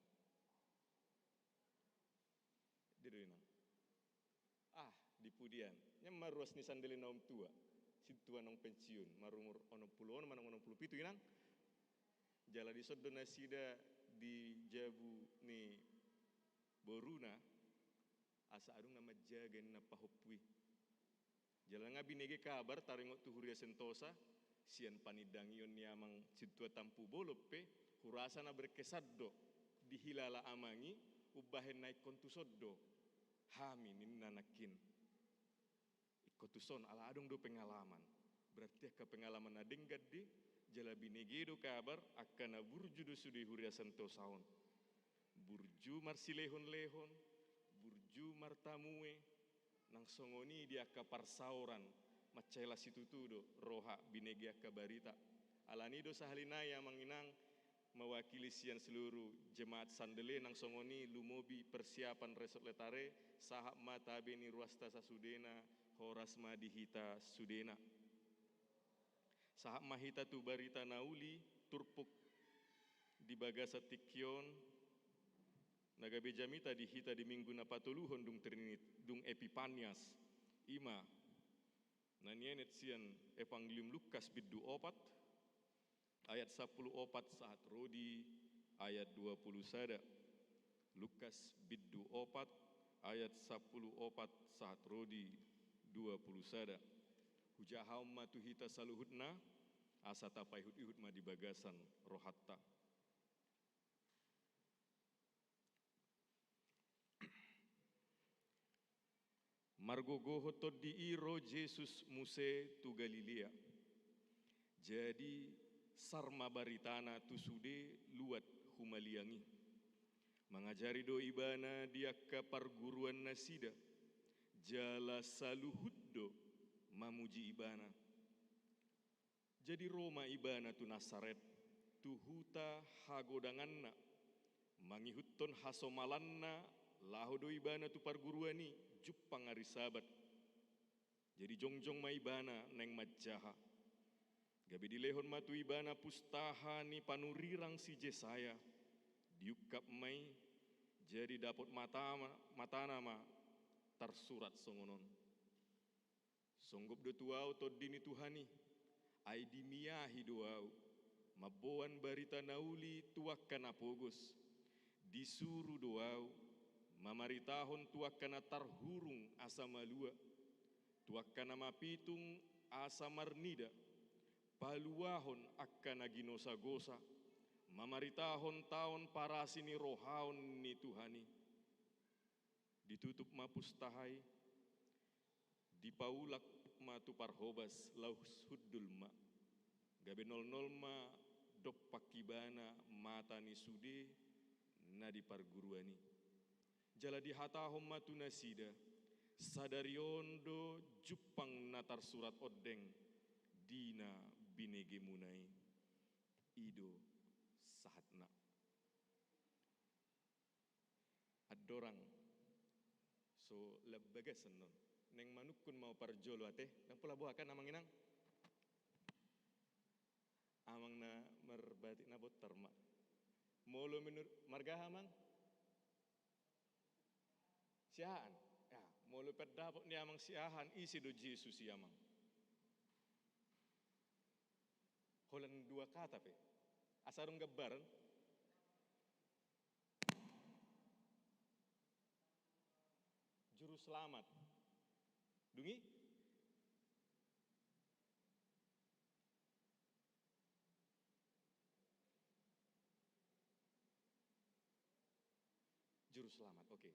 Speaker 6: dia do inang di pudian nya maruas ni sandele naum tua situa nong pensiun marumur 60 manang 67 inang jala di soddo nasida di jabu ni boruna asa adung nama jaga na pahopwi jalan ngabi nege kabar taringot tu Huria Sentosa sian panidangion ni amang situa tampu bolope hurasa na berkesaddo di hilala amangi ubahen naik kontusoddo hami ninanakin ikotuson ala adung do pengalaman berarti ka pengalaman na denggad di jalabi nege do kabar akan burju do sudi Huria Sentosaon burju marsilehon-lehon, burju martamue, nang songoni dia ka parsauran, macela situtudo, roha binegi aka barita. Alanido sahalinaya manginang mewakili sian seluruh jemaat Sandele nang songoni lumobi persiapan resort letare, sahab mata beni ruasta sasudena, horas madihita sudena. Sahab mahita tu barita nauli, turpuk di bagasa tikyon, Nagabe jamita dihita di minggu na patuluhon dung Epipanias ima nanienet sian Evangelium Lukas biddu 4 ayat 10 saat rodi ayat 20 sada Lukas biddu 4 ayat 10 saat rodi 20 sada hujahau matuhita saluhutna asa tapai hut-ihut ma di bagasan rohatta. Margogoho toddi iro Jesus muse tu Galilea. Jadi sarma baritana tu sude luat humaliangi. Mengajari do ibana dia ke perguruan nasida, jala saluhuddo mamuji ibana. Jadi Roma ibana tu Nasaret, tu huta hagodanganna, mangihutton hasomalanna, lahodo ibana tu perguruani, juppang ari sabat. Jadi jongjong ma ibana neng majaha. Gabi dilehon matu ibana pustaha ni panurirang si Jesaya. Diukap mai jadi dapat mata nama tersurat songonon. Songgop do tuau to dini Tuhani, ai dimiahi doau, maboan barita nauli tuakan apogos, disuruh doau, mamaritahon tuakan tarhurung asa malua, tuakan mapitung asa marnida, paluahon akan aginosa-gosa, mamaritahon taon parasini rohaon ni Tuhani. Ditutup mapustahai, dipaulak matu parhobas laus huddul ma. Gabe 00 ma dop pakibana mata ni sude na di parguruani. Jala di hatahom matu nasida, sadariondo jupang natar surat odeng, dina binege munai, ido sahatna. Adorang, so lebagas non, neng manukun mau parjolo ate, nang pula buakan amang inang, amang na merbati na botar ma, molo menur marga amang, siahan, ya, molo perdapot ni amang siahan isi do Yesus si amang, holan 2 kata pe, asarong gabaran. Juru selamat. Dungi? Juru selamat, oke.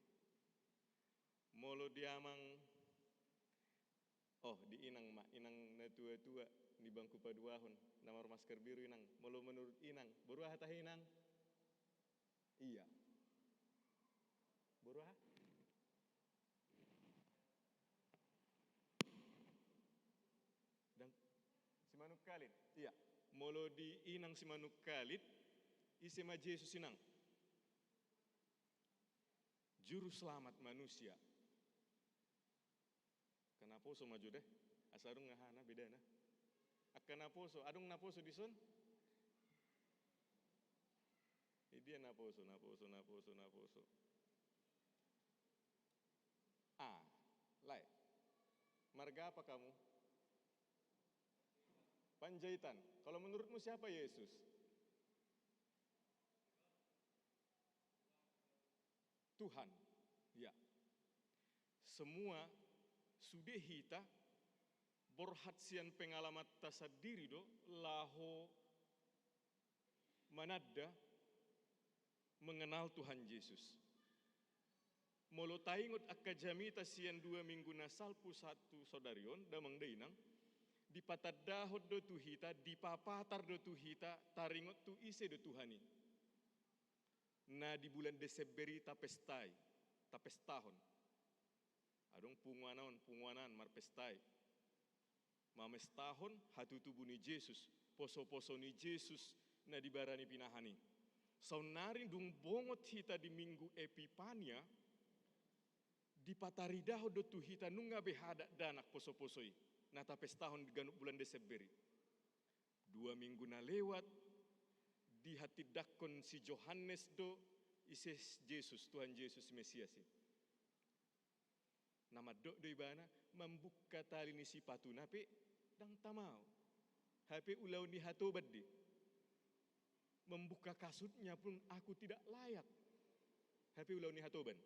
Speaker 6: Molo diamang, oh di inang mak, inang na tua-tua, di bangku paduahon, namar masker biru inang. Molo menurut inang, buruah tah inang? Iya. Buruah? Si manuk kalit, iya. Molo di inang si manuk kalit, isi ma Yesus inang. Juru selamat manusia. Kenapa so maju deh? Asarung ngahana beda na. Akan naposo, adung naposo dison? Dia naposo. Ah, lai. Marga apa kamu? Panjaitan. Kalau menurutmu siapa Yesus? Tuhan. Ya. Semua sudah hita borhatsian pengalaman tasadiri do laho manada mengenal Tuhan Yesus. Molo taingot akka jamita sian 2 minggu nasalpu 1 sodarion damang dainang di patadahod do tuhita, di papatar do tuhita, taringot tu ise do Tuhani. Na di bulan Desemberi tapestahon. Adong punguanan marpestai. Mamestahon hatutubu ni Yesus, poso-poso ni Yesus na di barani pinahani. Saunarin dung bongot hita di minggu Epipania, di pataridaho do tuhita nunga behada danak poso-posoi. Na tapes tahun di bulan Desemberi. 2 minggu na lewat, di hati dakon si Johannes do, ises Yesus, Tuhan Yesus Mesias. Nama do ibana, membuka tali ni si patu nape, dang tamau. Hape ulau ni hatobad di. Membuka kasutnya pun aku tidak layak. Hape ulau ni hatoban.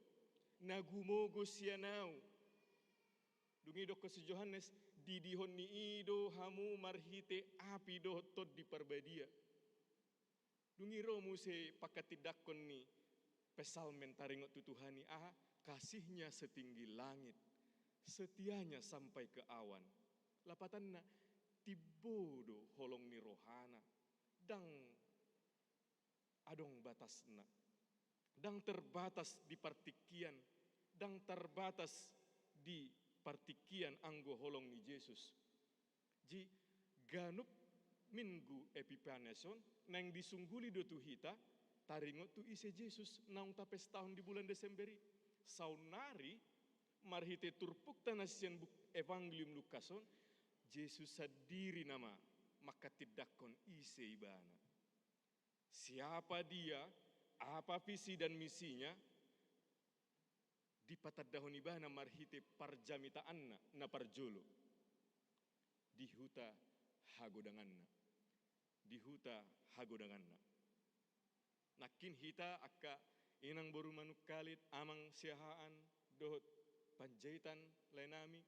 Speaker 6: Nagumogo sianau. Dungi doko si Johannes, didihon ni ido hamu marhite api do tod di parbadia. Dungi romu se pakatidakon ni pesal mentaringot tutuhani kasihnya setinggi langit, setianya sampai ke awan. Lapatanna tibodo holong ni rohana, dang adong batasna, dan terbatas di partikian, dan terbatas di partikian anggo holong ni Yesus. Ji ganup minggu Epiphaniason nang disungguli do tu hita taringot tu ise Yesus naung tapes tahun di bulan Desemberi. Saunari marhite turpuk tanasian buk Evangelium Lukason Yesus sadiri nama maka tidakon ise ibana. Siapa dia, apa visi dan misinya, di patadahon ibana marhite parjamitaanna na parjolo. Di huta hagodanganna. Di huta hagodanganna. Nakin hita akka inang boru manuk kalit amang siahaan dohot panjaitan lenami.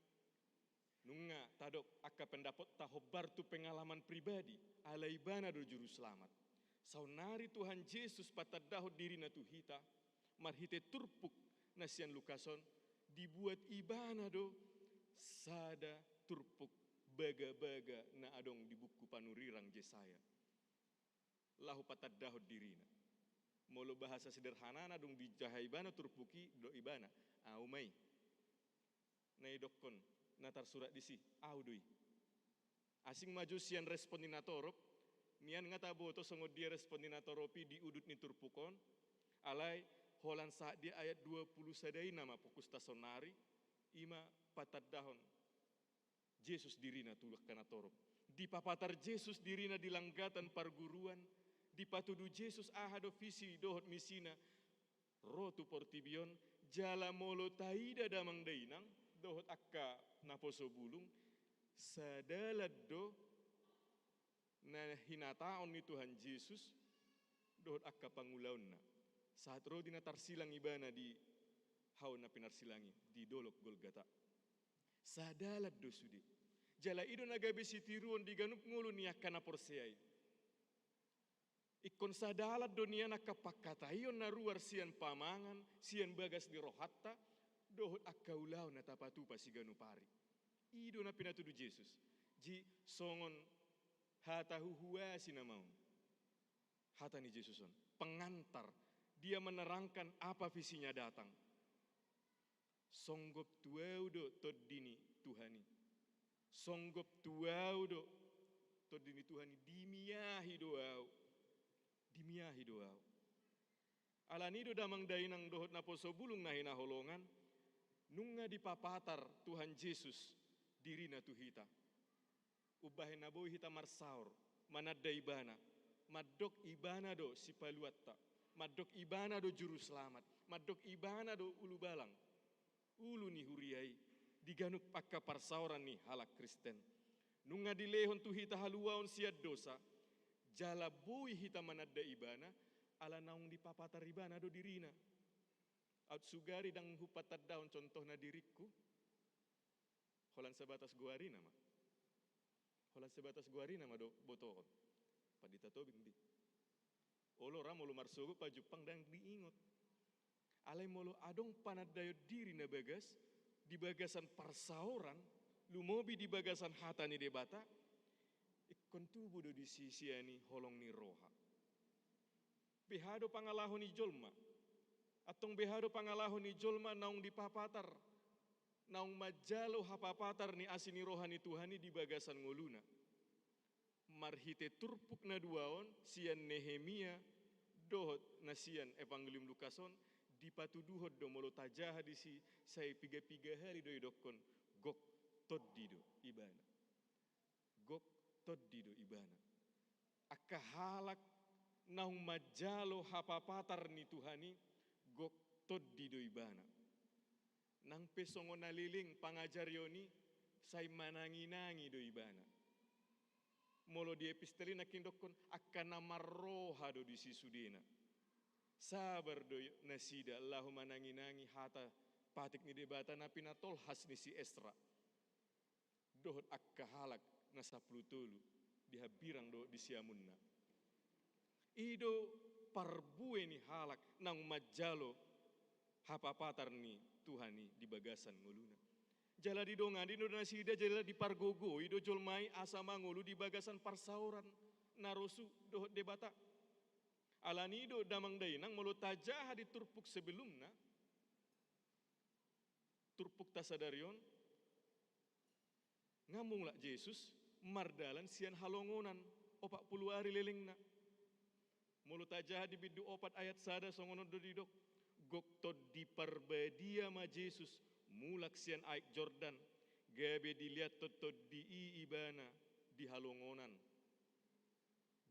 Speaker 6: Nunga tadok akka pendapat tahobar tu pengalaman pribadi alai bana do juru selamat. Saunari Tuhan Yesus patadahot diri na tu hita marhite turpuk nasian Lukason dibuat ibana do sada turpuk baga-baga na adong di buku panurirang Yesaya. Lahu patadahot dirina. Molo bahasa sederhana na dong di jahaibana turpuki do ibana. Umay. Na idokon natar surat disi. Doi. Asing maju sian respon ni natorop. Nian ngata boto songod dia respon ni natoropi di udut ni turpukon. Alay holan saat dia ayat 20 sadai nama fokus tasonari. Ima patadahon. Yesus dirina tulak kana torop. Di papatar Yesus dirina di langgatan parguruan. Di patudu Yesus ahado visi dohot misina. Rotu portibion jala molo taida damang dainang dohot akka naposo bulung. Sadalad do na hinataon ni Tuhan Yesus dohot akka pangulaon na. Saat ro dinatar silang ibana di haw na pinarsilangi di dolok Golgata. Sadalad do sudi. Jala ido nagabe sitiruon di ganup ngulu niaka na porseay. Ikon sadalat dunia nakapakatayon na ruar sian pamangan, sian bagas di rohatta, dohot akaulaw na tapatupa si ganupari. Ido na pinatudu Yesus. Ji songon hata huhuasi na maun. Hata ni Yesuson. Pengantar. Dia menerangkan apa visinya datang. Songgop tuau do todini Tuhani. Songgop tuau do todini Tuhani. Dimiahi doau. Dimiahi doau. Alanido damang dainang dohot na poso bulung na hinaholongan. Nunga di papatar Tuhan Yesus diri na tuhita. Ubahin na boy hita marsaur. Manadda ibana. Madok ibana do si paluatta. Madok ibana do juru selamat. Madok ibana do ulu balang. Ulu ni huriai. Diganuk pakka parsauran ni halak Kristen. Nunga dilehon tuhita haluaon siad dosa. Jala boy hita manadda ibana, ala naung di papatar ibana do dirina. Out sugari dang hupatad daun contoh na diriku. Holan sebatas guari nama. Holan sebatas guari nama do botokon. Padita tobing di. Olo ramolo marsogo pa Jepang dang diingot. Alay molo adong panadayo diri na bagas, di bagasan parsauran, lumobi di bagasan hata ni debata, ikon tubuh do di sisi ani holong ni roha. Behado pangalahon ni jolma. Atong behado pangalahon ni jolma naung di papatar. Naung majalo hapapatar ni asini roha ni Tuhani di bagasan ngoluna. Marhite turpuk na duaon sian Nehemia dohot na sian Evangelium Lukason di patuduhot do molo tajaha di si say piga-piga hari do idokon gok toddido ibana. Gok toddido ibana. Akka halak naung majalo hapapatar ni Tuhani gok toddido ibana. Nang pesongo naliling pangajar yoni say mananginangi do ibana. Molo di episteli na kindokon akka namarroha do di sisudina. Sabar do nasida Allahu mananginangi hata patik ni debata na pinatolhas ni si Esra. Dohot akka halak na saplutulu dihabirang do di siamunna. Ido parbue ni halak nang majalo hapapatar ni Tuhani di bagasan nguluna. Jala di donga di nasida jala di pargogo ido jolmai asa mangulu di bagasan parsauran narosu dohot debata. Alanido damang dainang mulu tajaha di turpuk sebelumna, turpuk tasadarion, ngamunglah Yesus mardalan sian halongonan 40 hari lelengna. Mulu tajaha di bidu 4 ayat sada songono dodidok. Gok tod di parbadia ma Yesus mulak sian aik Jordan. Gabe dilihat tod di ibana di halongonan.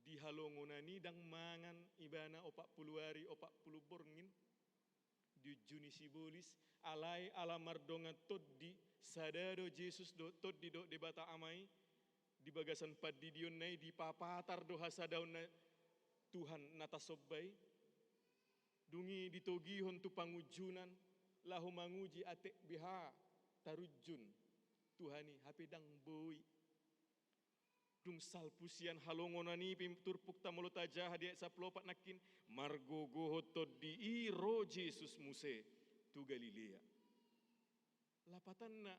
Speaker 6: Di halongonani dang mangan ibana 40 hari 40 borngin. Di juni sibolis alai ala mardonga tod di sadado Yesus do tod di do debata amai di bagasan padidion nai di papatar do hasadaun na Tuhan natasobbay dungi ditogihon tu pangujunan lahu manguji atek biha tarujun Tuhani hapedang boy dung salpusian halongonani turpuk tamolo tajah dia saplopat nakin margogo tod di iro Jesus muse tu Galilea lapatan na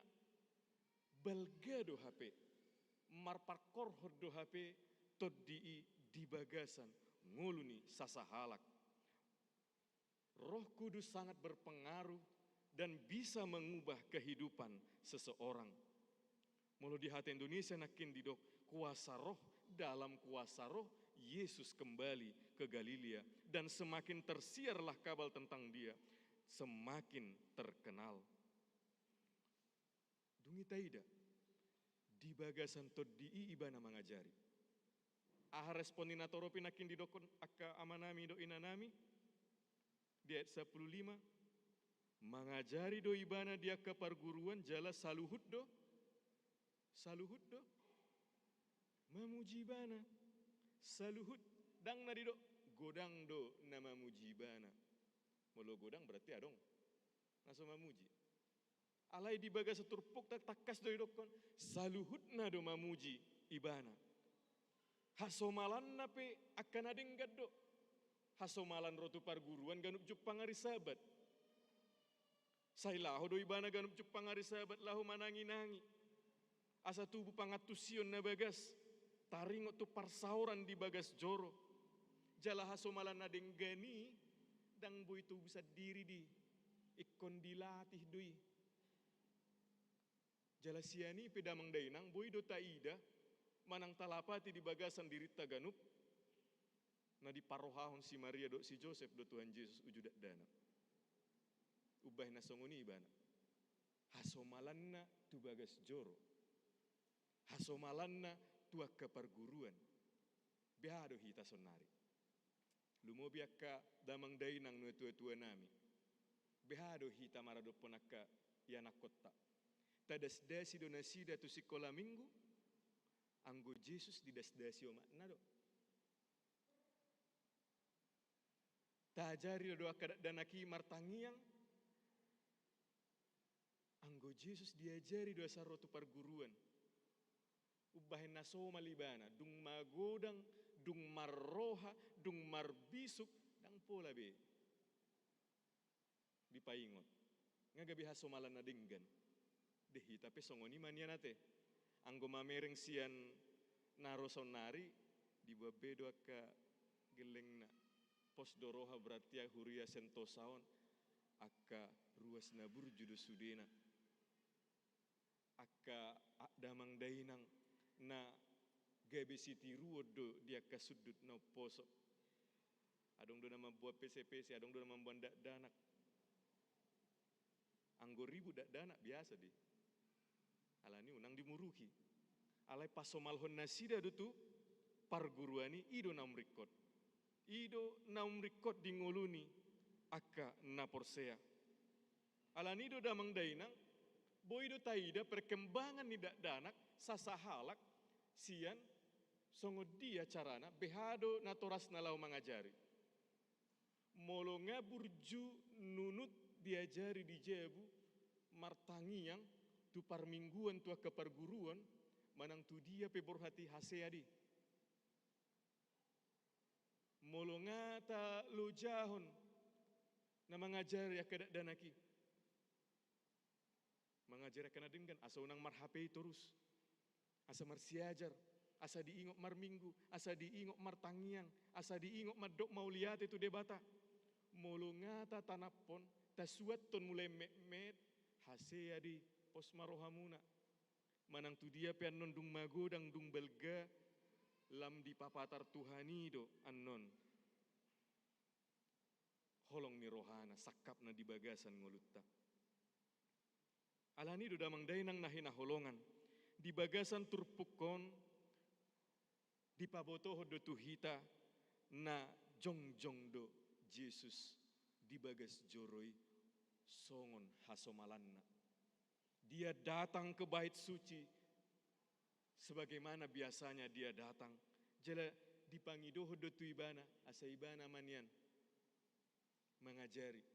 Speaker 6: balgado hape marparkor do hape tod di bagasan nguluni sasahalak. Roh Kudus sangat berpengaruh dan bisa mengubah kehidupan seseorang. Mulu di hati Indonesia nakin didok kuasa roh, dalam kuasa roh Yesus kembali ke Galilea dan semakin tersiarlah kabar tentang dia, semakin terkenal. Dungi taida di bagasan tod di ibana mengajari. Aha responina toropi nakin didokon akka amanami do inanami. Di ayat 15, mengajari do ibana dia ke perguruan jala saluhut do, memuji ibana, saluhut, dang na do, godang do nama muji ibana. Molo godang berarti adong, naso memuji. Alai di baga seturpuk tak takas do idokon, saluhut na do memuji ibana. Hasomalan nape akan adenggat do. Hasomalan rotu parguruan ganup Jepang hari sabat. Sailaho do ibana ganup Jepang hari sabat lahu manangi-nangi. Asa tubuh pangatusion na bagas. Taringot tu parsauran di bagas joro. Jala hasomalan na denggani. Dang boy tu bisa diri di. Ikon dilatih doi. Jala siani pedamang dainang boy do taida. Manang talapati di bagasan diri taganup. Na di parohahon si Maria do si Joseph do Tuhan Yesus ujudak dana. Ubah na songoni ibana. Hasomalan na tu bagas joro. Hasomalan na tu akka perguruan. Behado hita sonari. Lumobi akka damang dainang no tua-tua nami. Behado hita marado ponaka yana kota. Tadas-dasi do nasida tu sikola minggu. Anggo Yesus didas-dasi o makna do. Tajari doa danaki martangiang. Anggo Yesus diajari doa sarotu perguruan. Ubahin naso malibana. Dung magodang, dung marroha, dung marbisuk. Dang pola be. Dipaingot. Ngagabi hasomalan na dinggan. Dehi tapi songoni mania nate. Anggo mamereng sian narosonari. Dibabe doa ka geleng na. Pos doroha berarti ya huria sentosaon akka ruas nabur judo sudena akka damang dainang na gabe siti ruodo dia ka sudut no poso adong do nama buat PC adong do nama buat danak anggo ribu danak biasa di alani unang dimuruki alai pasomalhon nasida do tu parguruani ido namrikot Ido naumrikot di ngoluni akka naporsea. Alanido damang dainang, boido taida perkembangan nidak danak sasahalak sian songod dia carana behado natoras nalau mengajari. Molonga burju nunut diajari di jebu martangiang tu parmingguan tu akka perguruan manang tu dia peborhati haseadi. Molonga ta lujahon na mengajari ya kedak danaki. Mengajari kana dengan asa unang marhapei terus. Asa marsiajar. asa diingok marminggu, asa diingok martangiang, asa diingok madok mauliat itu debata. Molongata tanapon, tasuat ton mulai met hasea di pos marohamuna. Manang tu dia pian non dung magodang dung belga, lam di papatar Tuhani do annon. Holong ni rohana, sakap na di bagasan ngolutta. Alani do damang dainang nahina holongan, di bagasan turpukon, di pabotoho do tuhita, na jongjong do Yesus di bagas joroi songon hasomalanna. Dia datang ke bait suci sebagaimana biasanya dia datang. Jala dipangidoho do tuibana, asa ibana manian mengajari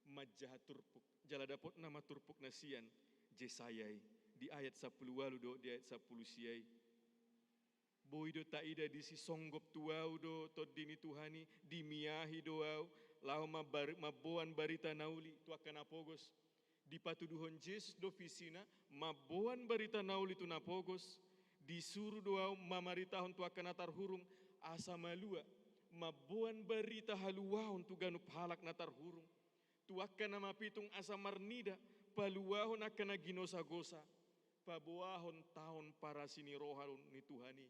Speaker 6: majah turpuk. Jala dapot nama turpuk nasian Jesayai di ayat 10 walu do di ayat 10 siai. Boido taida di si songgop tuau do todini Tuhani dimiahi doau lau maboan barita nauli tu akan apogos di patuduhon Yesus do visina maboan barita nauli tu napogos disuruh doau mamaritahon tu akan atar hurung asa malua maboan barita haluahon tu ganup halak natar hurung tu akan nama pitung asa marnida paluahon akan ginosa-gosa pabuahon tahun para sini rohalun ni Tuhani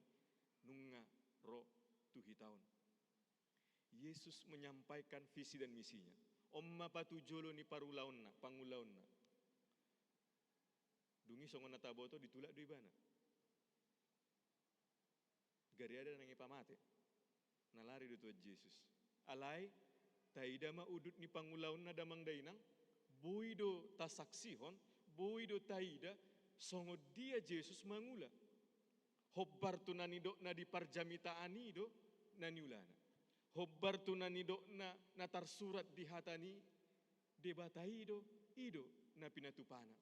Speaker 6: nunga roh tuhi tahun. Yesus menyampaikan visi dan misinya. Omma patujolo ni parulaonna, pangulaonna. Dungi songon nataboto ditulak do ibana. Gari ada nangi pamate. Nalari do tuan Yesus. Alai taida ma udut ni pangulaonna damang dainang. Boido tasaksihon, boido taida songo dia Yesus mangula. Hobbar tu nanidok na di parjamita anido naniulana. Hobbar tu nanidok na tarsurat di hatani debataido ido na pinatupana.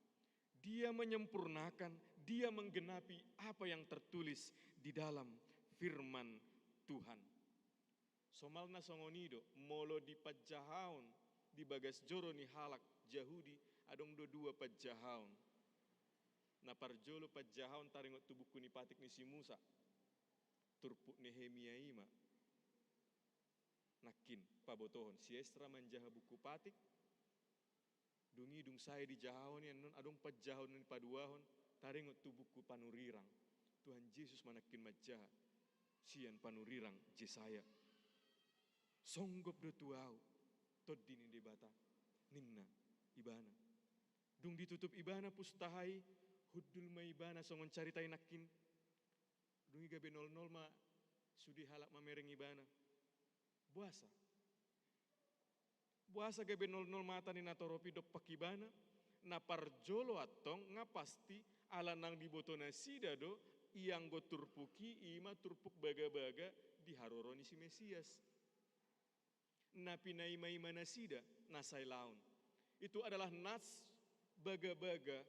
Speaker 6: Dia menyempurnakan, dia menggenapi apa yang tertulis di dalam firman Tuhan. Somalna songonido molo di pajahaon di bagas joro ni halak Jahudi adong do dua pajahaon. Na parjolo pajahaon taringot tubuku ni patik ni si Musa. Turpuk Nehemia ima. Nakin pabotohon siestra manjaha buku patik. Dungi dung saya di jahon yang non adong pajahon ni paduahon taringot tubuku panurirang. Tuhan Yesus manakin majaha. Sian panurirang Jesaya. Songgop do tuau. Todini debata. Ninna ibana. Dung ditutup ibana pustahai. Hudul maibana songon caritai nakin. Dungi gabe 00 ma sudi halak mamereng ibana. Buasa. Buasa gabe 00 mata ni natoropi dok pakibana. Na parjolo atong ngapasti ala nang dibotona sida do yang go turpuki ima turpuk baga-baga di haroroni si Mesias. Na pinaima mana sida nasai laun. Itu adalah nas baga-baga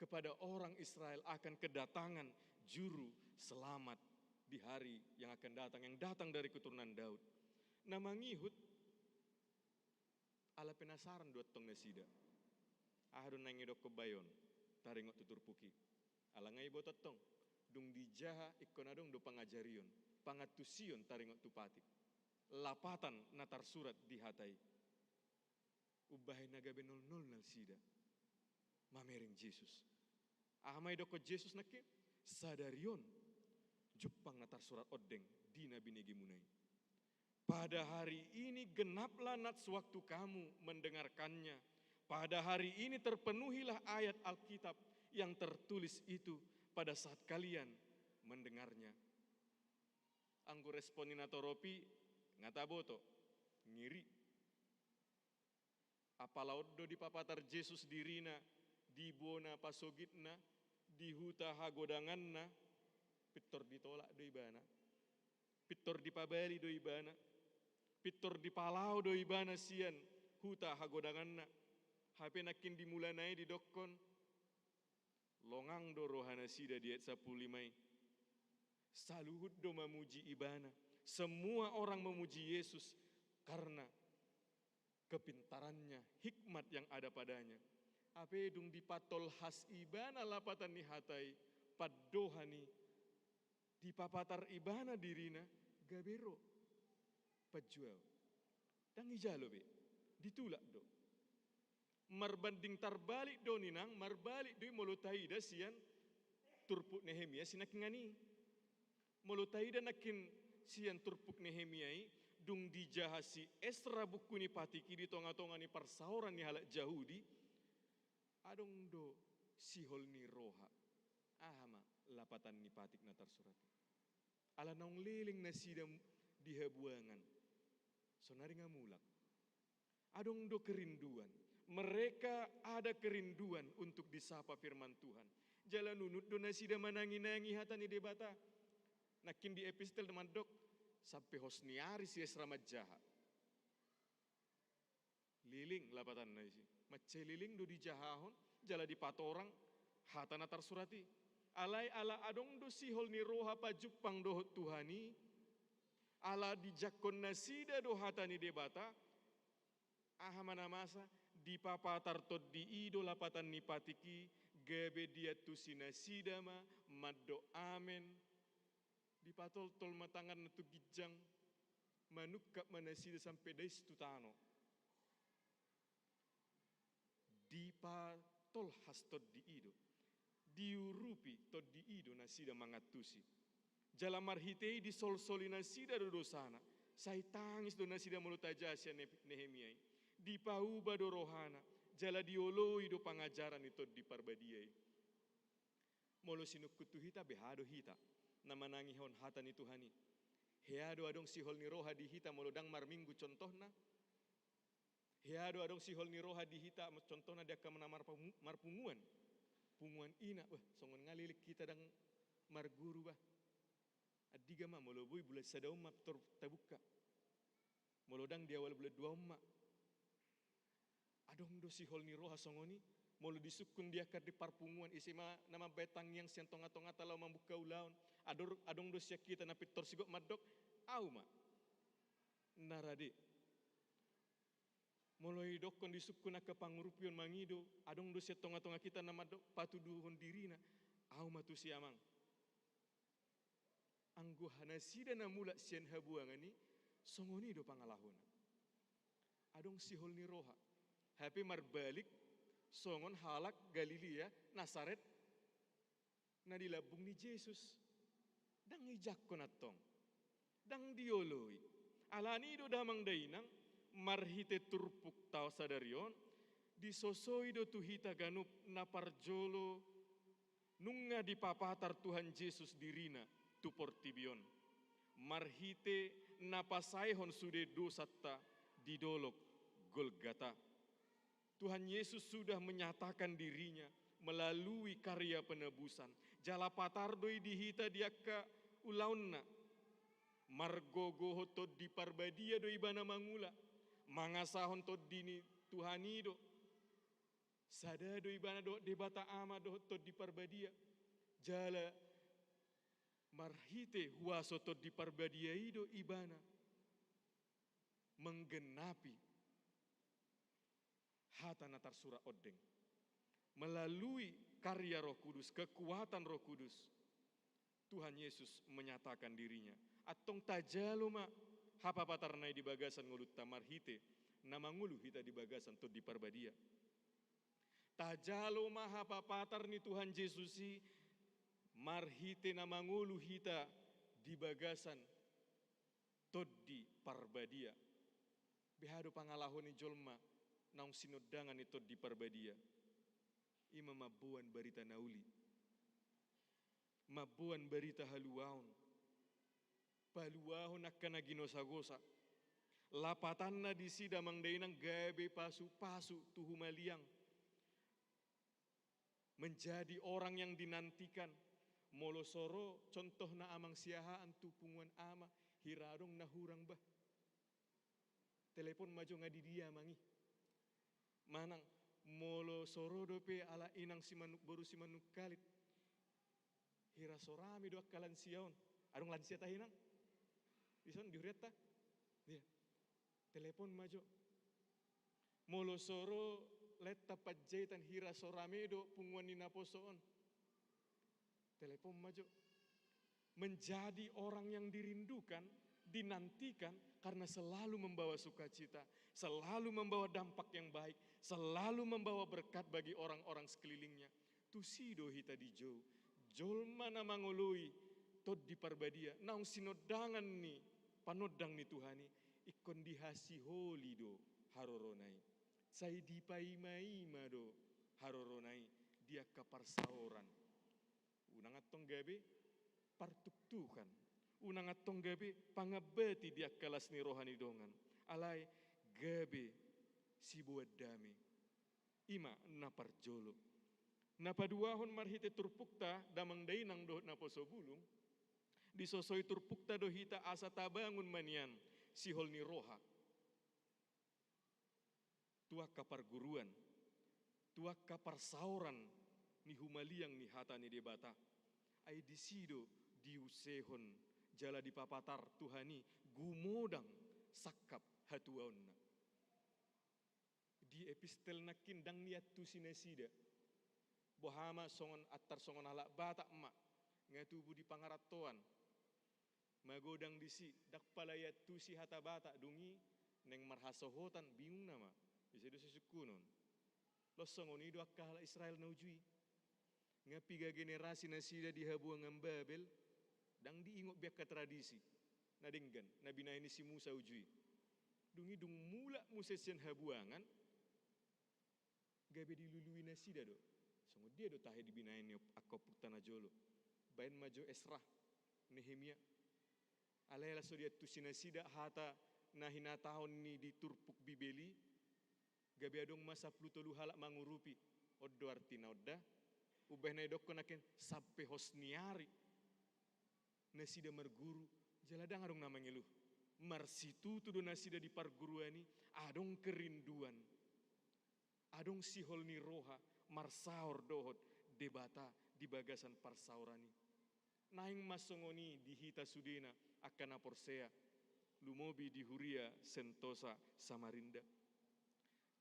Speaker 6: kepada orang Israel akan kedatangan juru selamat di hari yang akan datang, yang datang dari keturunan Daud. Nama ngihut ala penasaran dua tong nasida. Ahadun nangidok kebayon, taringot tutur puki. Ala ngai botot tong, dung dijaha ikonadong do pangajarion, pangatusion taringot tupati. Lapatan natar surat di hatai. Ubahay nagabe 00 nalsida. Mamering Yesus. Ahamay doko Yesus nake sadarion jupang natar surat odeng dina binigi munai. Pada hari ini genaplah nats waktu kamu mendengarkannya. Pada hari ini terpenuhilah ayat Alkitab yang tertulis itu pada saat kalian mendengarnya. Anggo responin atoropi ngataboto ngiri. Apalauddo di papatar Yesus dirina dibona pasogitna dihuta hagodanganna pitor ditolak do ibana pitor dipabali do ibana pitor dipalau do ibana sian huta hagodanganna hape nakin dimulanai di dokkon longang do rohana sida di ayat 15 saluhud do memuji ibana semua orang memuji Yesus karena kepintarannya hikmat yang ada padanya. Ape dung dipatol has ibana lapatan ni hatai padohani Di papatar ibana dirina gabero pajual. Dan ijalo be ditulak do. Marbanding tarbalik do ninang marbalik do molotaida sian turpuk Nehemia sinakingani. Molotaida nakin sian turpuk Nehemia dung dijahasi Esra buku ni patiki di tonga-tonga ni parsauran ni halak Yahudi. Adong do sihol ni roha. Ahama lapatan ni patik na tarsurati. Ala naung liling na sidam di habuangan. Sonari ngamulak. Adong do kerinduan. Mereka ada kerinduan untuk disapa firman Tuhan. Jalan nunut do na sidam manangi-nangi hatani debata. Nakin di epistel teman dok. Sampai hosniari si Esra majaha. Liling lapatan na isi. Macai liling do di jahahon. Jala di patorang. Hatana tarsurati. Alai ala adong do sihol ni roha pa jupang dohot Tuhani. Ala di jakon nasida do hatani debata. Ahamana masa di papatar tod di ido lapatan ni patiki. Gabe dia tu sinasidama maddo amen. Di patol tol matangan na tu gijang. Manukap manasida sampai dais tutano. Di patol hastod di ido. Diurupi to diido na sida mangatusi. Jala marhitei di sol-soli na sida do dosana. Sai tangis do na sida mulutajasya Nehemia. Di pauba do rohana. Jala dioloi do pangajaran ito di parbadiai. Molo sinukutu hita behado hita. Na manangihon hata ni Tuhani. Heado adong sihol ni roha di hita molodang marminggu contohna. Heado adong sihol ni roha di hita contohna dia akan menamar marpunguan. Punguan ina, songon ngalilik kita dang marguru bah. Adiga ma molo boy bulan sadaum ma tabuka. Molo dang dia wal bulan dua umma. Adong do si hol ni roha songoni, molo disukun dia kat di parpunguan isima nama betang yang sian tonga-tonga talau membuka ulaun. Adong do sia kita na pitor sigok madok, au ma. Narade. Mulai dokon disukun ke pangurupion mangido, adong dosia tonga-tonga kita nama dok patuduhon dirina, au matu siamang. Anggo hanasida na mulak sian habuangani, songoni do pangalahona. Adong sihol ni roha, hape marbalik, songon halak Galilea, Nasaret, na dilabung ni Yesus. Dang ijak konatong, dang dioloi, alani do damang dainang, marhite turpuk tau sadarion disosoi do tuhita ganup naparjolo nunga di papatar Tuhan Yesus dirina tu portibion marhite napasaihon sude dosatta di dolok Golgata. Tuhan Yesus sudah menyatakan dirinya melalui karya penebusan. Jala patardoi dihita diaka ulaunna margogo hotod di parbadia do ibana mangula. Mangasahon to dini Tuhani do. Sada do ibana do debata ama do to di parbadia. Jala marhite huaso to di parbadia ido ibana. Menggenapi hata natar surah odeng. Melalui karya Roh Kudus, kekuatan Roh Kudus. Tuhan Yesus menyatakan dirinya. Atong tajalo ma. Hapa patarnai di bagasan ngulut tamar hite, nama ngulu hita di bagasan to di parbadia. Tajalo maha papatar ni Tuhan Yesusi, marhite nama ngulu hita di bagasan to di parbadia. Behado pangalahon ni jolma, naung sinodangan itu di parbadia. Ima mabuan barita nauli, mabuan barita haluaon. Paluahon akan naginosa-gosa. Lapatan na di sida mangdainang gabe pasu-pasu tuhumaliang. Menjadi orang yang dinantikan. Molosoro contoh na amang siahaan tupungan ama. Hiradong nahurang bah. Telepon maju ngadi dia mangi. Manang molosoro dope ala inang si manuk boru si manuk kalit. Hira sorami do akalan siaon. Adong lansia tahinang. Ison diureta, dia telepon maju. Molo soro letta pajaitan hira soramedo punguan ni naposoon. Telepon maju. menjadi orang yang dirindukan, dinantikan karena selalu membawa sukacita, selalu membawa dampak yang baik, selalu membawa berkat bagi orang-orang sekelilingnya. Tusido hita di jo, jolma na mangoloi, tod di parbadia, naung sinodangan ni, panodang ni Tuhani, ikon dihasi holi do, haroronai. Say di paima-ima do, haroronai, dia kaparsauran. Unang atong gabi, partuktukan. Unang atong gabi, pangabati dia kalas ni rohani dongan. Alay, gabi, si buat dami. Ima na parjolo. Napaduahon marhite turpukta, damang dainang dohot na posobulong. Disosoy turpukta dohita asa tabangun manian, sihol ni roha. Tuak kaparguruan, tuak kaparsauran, ni humaliang ni hata ni debata. Ay disido diusehon jala di papatar Tuhani gumodang sakap hatuaon na. Di epistel na kindang niat tu sinesida. Bohama songon atar songon halak bata emak. Ngatubu di pangaratoan. Magodang disi dakpalayat tu si hata bata dungi neng marhasohotan bingung nama. Bisa dosusukunon. Los songon ido akkahala Israel na ujui. Ngapiga generasi na sida dihabuang ng Babel, dang diingok biak ka tradisi, nadinggan, nabinayin ni si Musa ujui. Dungi dung mula Musa siyan habuangan, gabi dilului na sida do. So dia do tahe dibinayin ni akopukta na jolo. Bayan majo Esra, Nehemia. Alayla so dia tusin na sida hata na hinatahon ni diturpuk bibeli, gabi adong masa plutolu halak mangurupi, oddo artina odda, ubah na idok ko nakin sampai hosniari nasida marguru jaladang adong namang iluh marsitu tu do nasida di parguruani adong kerinduan adong sihol ni roha marsaor dohot debata di bagasan parsaurani naing masongoni di hita sudena akan aporsea lumobi di huria sentosa Samarinda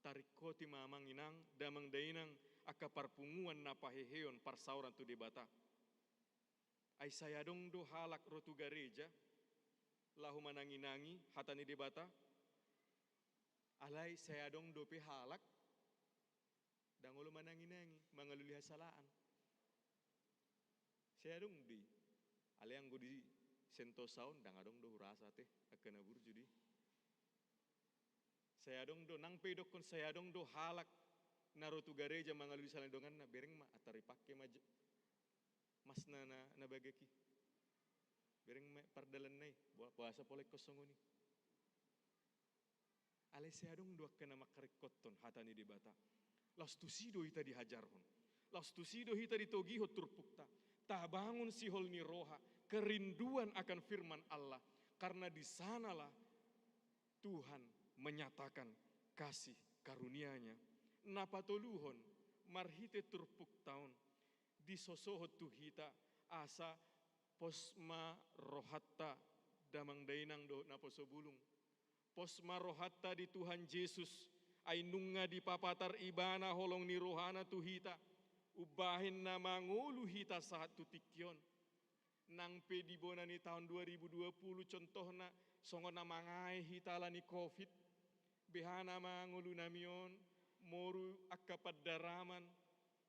Speaker 6: tarik koti mamang inang damang dainang aka parpunguan na paheheon parsauran tu debata. Ay sayadong do halak rotu gareja, lahu mananginangi hatani debata. Alay sayadong do pe halak, dangolo mananginangi, mangaluliha salaan. Sayadong di, alayang go di sentosaon, dangadong do hurasa teh, akana burjudi. Sayadong do, nang pedok kon sayadong do halak, narotu gareja mangalui salang dongan na bereng ma atari pakke ma mas na bagaki bereng ma pardalan nai puasa polek kosongoni ale seadong dua kena makarikotton hatani di bata las tusido hita dihajarhon las tusido hita ditogiho turpukta tabangun sihol ni roha kerinduan akan firman Allah karena di sanalah Tuhan menyatakan kasih karunia-Nya napatoluhon marhite turpuk taon di sosohot tuhita asa posma rohatta damang dainang do naposobulung posma rohatta di Tuhan Yesus ay nunga di papatar ibana holong ni rohana tuhita ubahin na mangulu hita saat tutikyon nang pedibona ni tahun 2020 contohna songon na mangai hitala ni COVID behana mangulu namion moru akapadaraman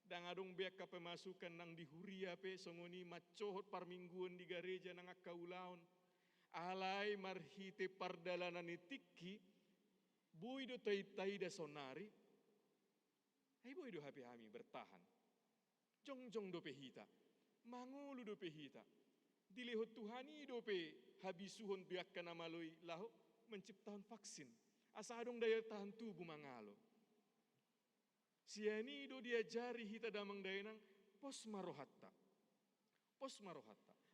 Speaker 6: dang adong biak ka pemasukan nang dihuria pe songoni macohot parmingguan di gareja nang akaulaon alay marhite pardalanan ni tikki boy do tay da sonari ay boy do hapi hami bertahan jong do pehita mangulu do pehita dilehot Tuhani do pe habisuhon biak kana maloi laho menciptakan vaksin asa adong daya tahan tubuh mangalo sianido diajari hita damang dayanang posma rohatta.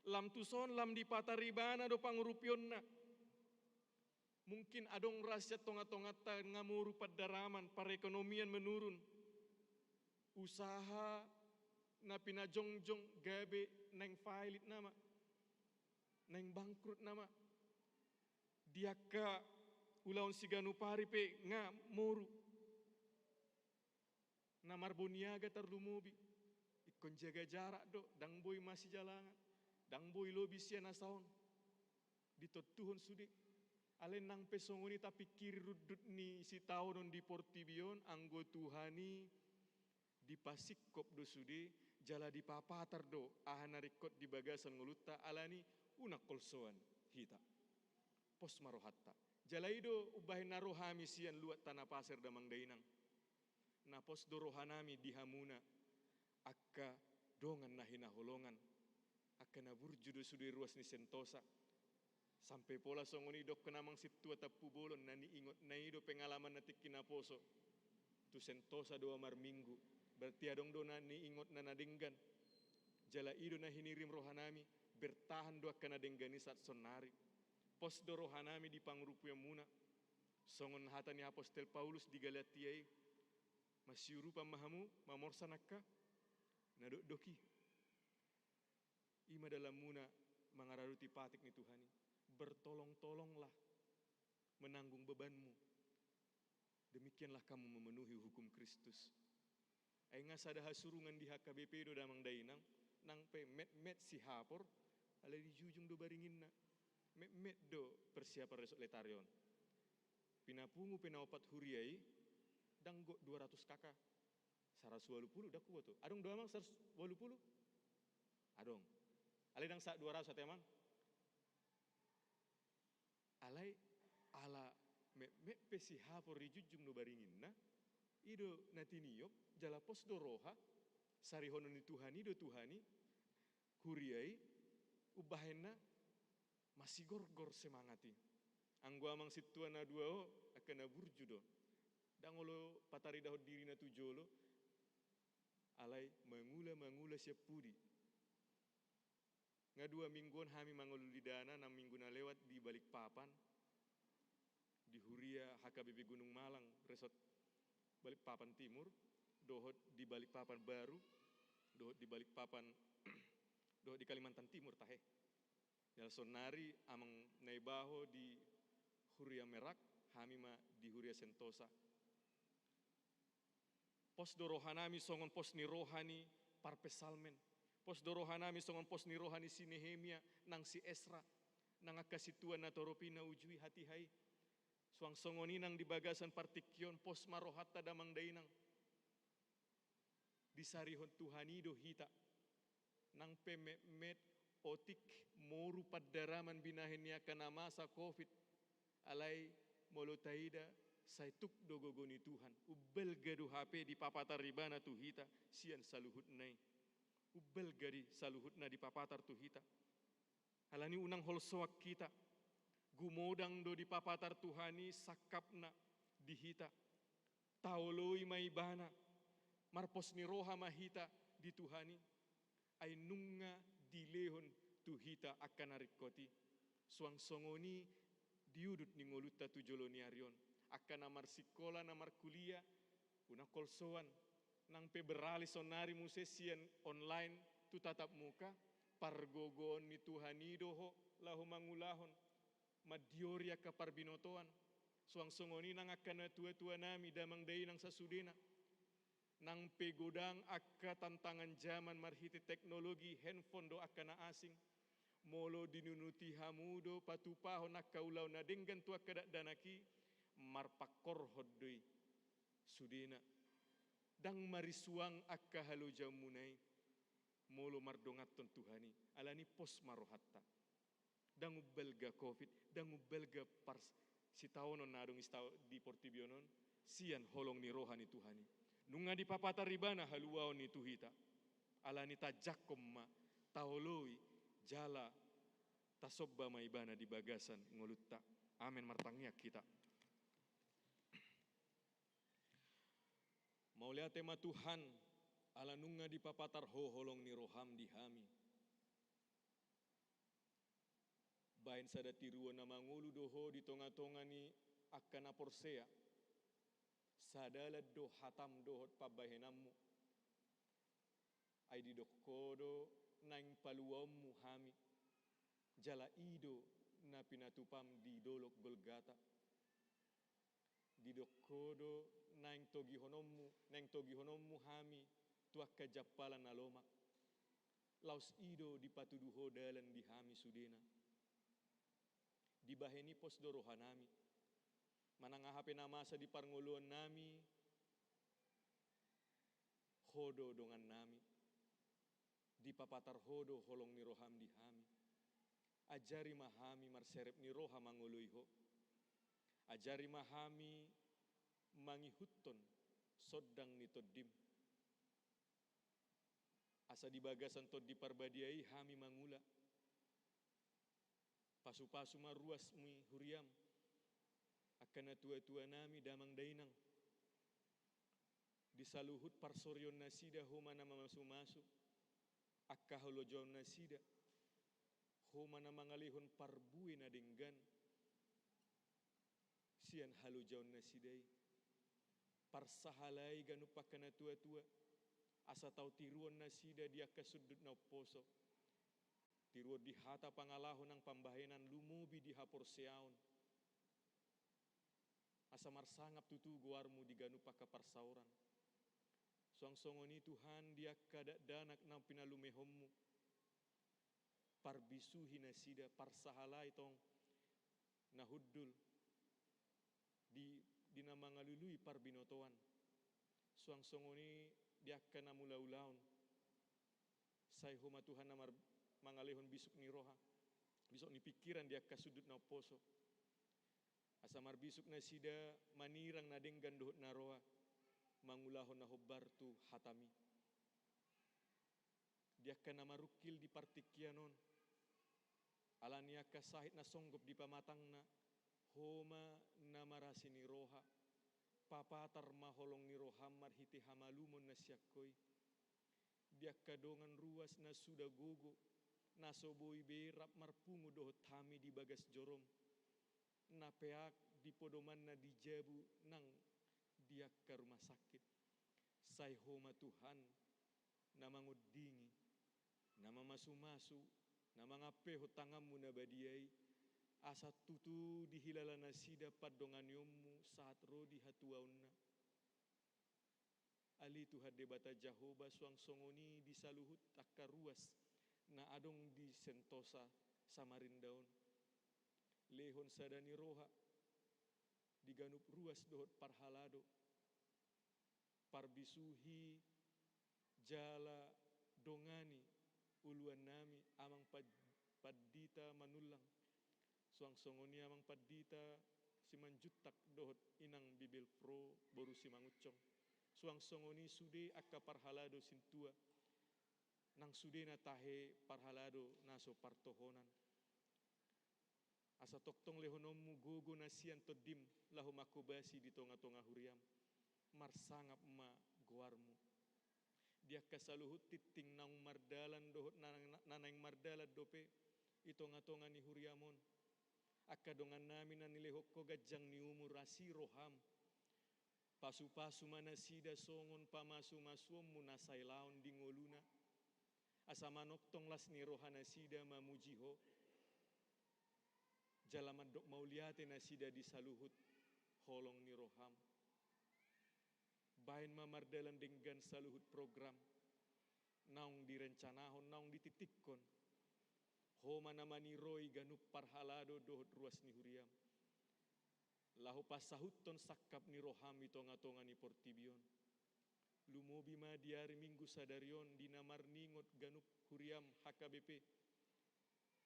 Speaker 6: Lam tuson lam di pataribana do pangurupion na. Mungkin adong rasyat tonga-tongata ngamuru padaraman, perekonomian menurun. Usaha na pinajongjong gabe neng failit nama. Neng bangkrut nama. Diaka ulaon siganu pari pe nga moru. Namar boniaga tarlumubi ikon jaga jarak do dang boy masih jalangan Dang boy lobi siya na saon. Ditotuhon sudi. Alen nang pesongoni tapi kiri rudut ni si taonon di Portibion anggo Tuhani di pasikop do sudi jala di papatar do ahana rekod di bagasan ngulutta alani una kolsoan hita. Pos marohatta. Jala ido ubahin na rohami siyan luat tanah pasir damang dainang. Na pos do rohanami di hamuna akka dongan na hinaholongan. Akka na burjudo sudi ruas ni Sentosa. Sampai pola songoni dok kenamang situa tapu bolon nani ingot na ido pengalaman natik kinaposo. Tu Sentosa doa mar minggu. Berarti adong do nani ingot na nadenggan. Jala ido na hinirim rohanami bertahan do akka nadenggani saat sonari. Pos do rohanami di pangrupu yang muna. Songon hata ni Apostel Paulus di Galatiai. Masih rupa mahamu mamorsan akka. Nadok doki. Ima dalam muna mangararuti patik ni Tuhani. Bertolong-tolonglah menanggung bebanmu. Demikianlah kamu memenuhi hukum Kristus. Aingas ada hasurungan di HKBP do damang dainang. Nang pe met si hapor. Ala di jujung do baringin na. Met do persiapan resok letarion. Pinapungu pinaopat huriai. Danggo 200 kakak. 180 dah kuat tu. Adong do amang 180? Adong. Alai dang sak 200 emang. Alai ala me pesi hapor di jujung do baringin na. Ido natiniop jala pos do roha. Sarihonon ni Tuhani do Tuhani. Huriai. Ubahena masih gor-gor semangati. Anggo amang situa na dua o akan burjudo. Dangolo patari dahod diri na tujolo. Alai mangula siap pudi. Nga 2 mingguan kami mangululidana 6 minggu na lewat di balik papan. Di Huria HKBP Gunung Malang resort balik papan timur. Dohot di balik papan baru. Dohot di balik papan dohot di Kalimantan Timur tahe. Yal sonari amang naibaho di Huria Merak. Kami ma di Huria Sentosa. Pos do rohanami songon pos ni rohani parpesalmen. Pos do rohanami songon pos ni rohani si Nehemia nang si Esra. Nang akasituan na toropina ujui hati hai. Suang songoni nang di bagasan partikyon pos marohata damang dainang. Disarihon Tuhanido hita. Nang pemet otik moru paddaraman binahin niya kana masa COVID. Alai molotaida saituk dogogoni Tuhan. Ubel gadu HP di papatar ribana tuhita sian saluhut nai. Ubel gadi saluhut na di papatar tuhita. Alani unang holsoak kita. Gumodang do di papatar Tuhani sakapna dihita. Taoloi maibana. Marpos ni roha mahita di Tuhani. Ay nunga dilehon tuhita akan narikoti. Suang songoni diudut ni ngoluta tujolo ni arion. Akan namar sikola namar kuliah. Una kolsoan. Nang pe berali sonari musesian online tu tatap muka. Pargogon ni Tuhani doho lahu mangulahon. Madioria ka parbinotoan. Suang songoni nang akan na tua-tua nami damang day nang sasudena. Nang pegodang akka tantangan zaman marhiti teknologi handphone do akka na asing. Molo dinunuti hamudo patupahon akka ulaw na denggan tu akka danaki marpakor hoddoi sudena. Dang marisuang akka halo jamunai. Molo mardongaton Tuhani. Alani pos marohatta. Dang ubelga COVID. Dang ubelga pars si taonon na adong istaw di Portibionon. Sian holong ni rohani Tuhani. Nunga di papata ribana haluaw ni tuhita. Alani tajakom ma taholoi jala tasobba maibana di bagasan ngolutta. Amin martangiak kita. Maulia tema Tuhan ala nunga di papatar holong ni roham di hami. Bain sada tiruan na mangulu doho di tonga-tonga ni akan aporsea. Sadala do hatam dohot pabahenammu. Ay di dokodo naing paluammu hami. Jala ido na pinatupam di dolok Golgata. Di dokodo naing togi honommu hami tuak kajapalan na lomak. laus ido di patuduho dalan di hami sudena. Di baheni pos doroha nami. Manangahape namasa di parngoluan nami, hodo dongan nami. Di papatar hodo holong ni roham di hami. Ajari mahami marserep ni roha manguluiho. Ajari mahami mangihutton sodang ni todim. Asa di bagasan tod di parbadiai hami mangula. Pasu-pasu maruas mi huriam. Akana tua-tua nami damang dainang. Di saluhut parsoryon nasida humana mamasu-masu. Akka holojaw nasida. Humana mangalihon parbuin adenggan. Sian halojaw nasidai. Parsahalai ganupakana tua-tua. Asa tau tiruan nasida dia kasudut na poso. Tiruan di hata pangalahon ng pambahenan lumubi di hapor seaon. Asa marsangap tutu guarmu di ganupaka parsauran. Suang-songoni Tuhan dia kada danak ng pinalumehommu. Parbisuhi nasida parsahalai tong nahuddul di namangalului parbinotoan. Suang-songoni dia kana mulaulaon. Say homa Tuhan namar mangalehon bisuk ni roha. Bisuk ni pikiran dia kasudut na poso. Asamar bisuk na sida manirang na denggan dohot na roha. Mangulahon na hobar tu hatami. Dia kana marukil di partikyanon. Alania kasahit na songgop di pamatang na. Homa na marasi ni roha. Papatar maholong ni roham marhiti hamalumon na siyakoy. Dia kadongan ruas na sudah gogo. Nasoboi berap marpungu dohot hami di bagas jorom. Napeak di podoman na di jabu nang dia ke rumah sakit. Say homa Tuhan na mangudingi, na mamasu-masu, na mangapeho tanganmu na badiai. Asa tutu di hilala nasida padonganyomu saat rodi hatuauna. Ali Tuhan debata Jahoba suang songoni di saluhut akka ruas. Na adong di Sentosa Samarindaon. Lehon sadani roha. Diganup ruas dohot parhalado. Parbisuhi jala dongani uluan nami amang padita manulang. Suang songoni amang padita simanjutak dohot inang bibil pro boru simangucong. Suang songoni sude akka parhalado sintua. Nang sude na tahe parhalado naso partohonan. Asa toktong lehonommu gogo nasian todim lahu makubasi di tonga-tonga huriam. Marsangap ma goarmu. Dia kasaluhut titing nang mardalan dohot nanang mardalan dope. Itonga-tonga ni huriamon. Akka dongan namin na nilehok ko gajang ni umur rasi roham. Pasu-pasu manasida songon pamasu-masuom munasay laon di ngoluna. Asa manoktong las ni rohana sida mamujiho. Jalaman dok mauliate na sida di saluhut holong ni roham. Bain mamardalan denggan saluhut program. Naung direncanahon, naung dititikkon. Homa namani roy ganup parhalado dohot ruas ni huriam. Lahu pasahuton sakap ni roham itonga-tonga ni portibion. Lumobi ma di hari Minggu sadarion di namar ningot ganup huriam HKBP.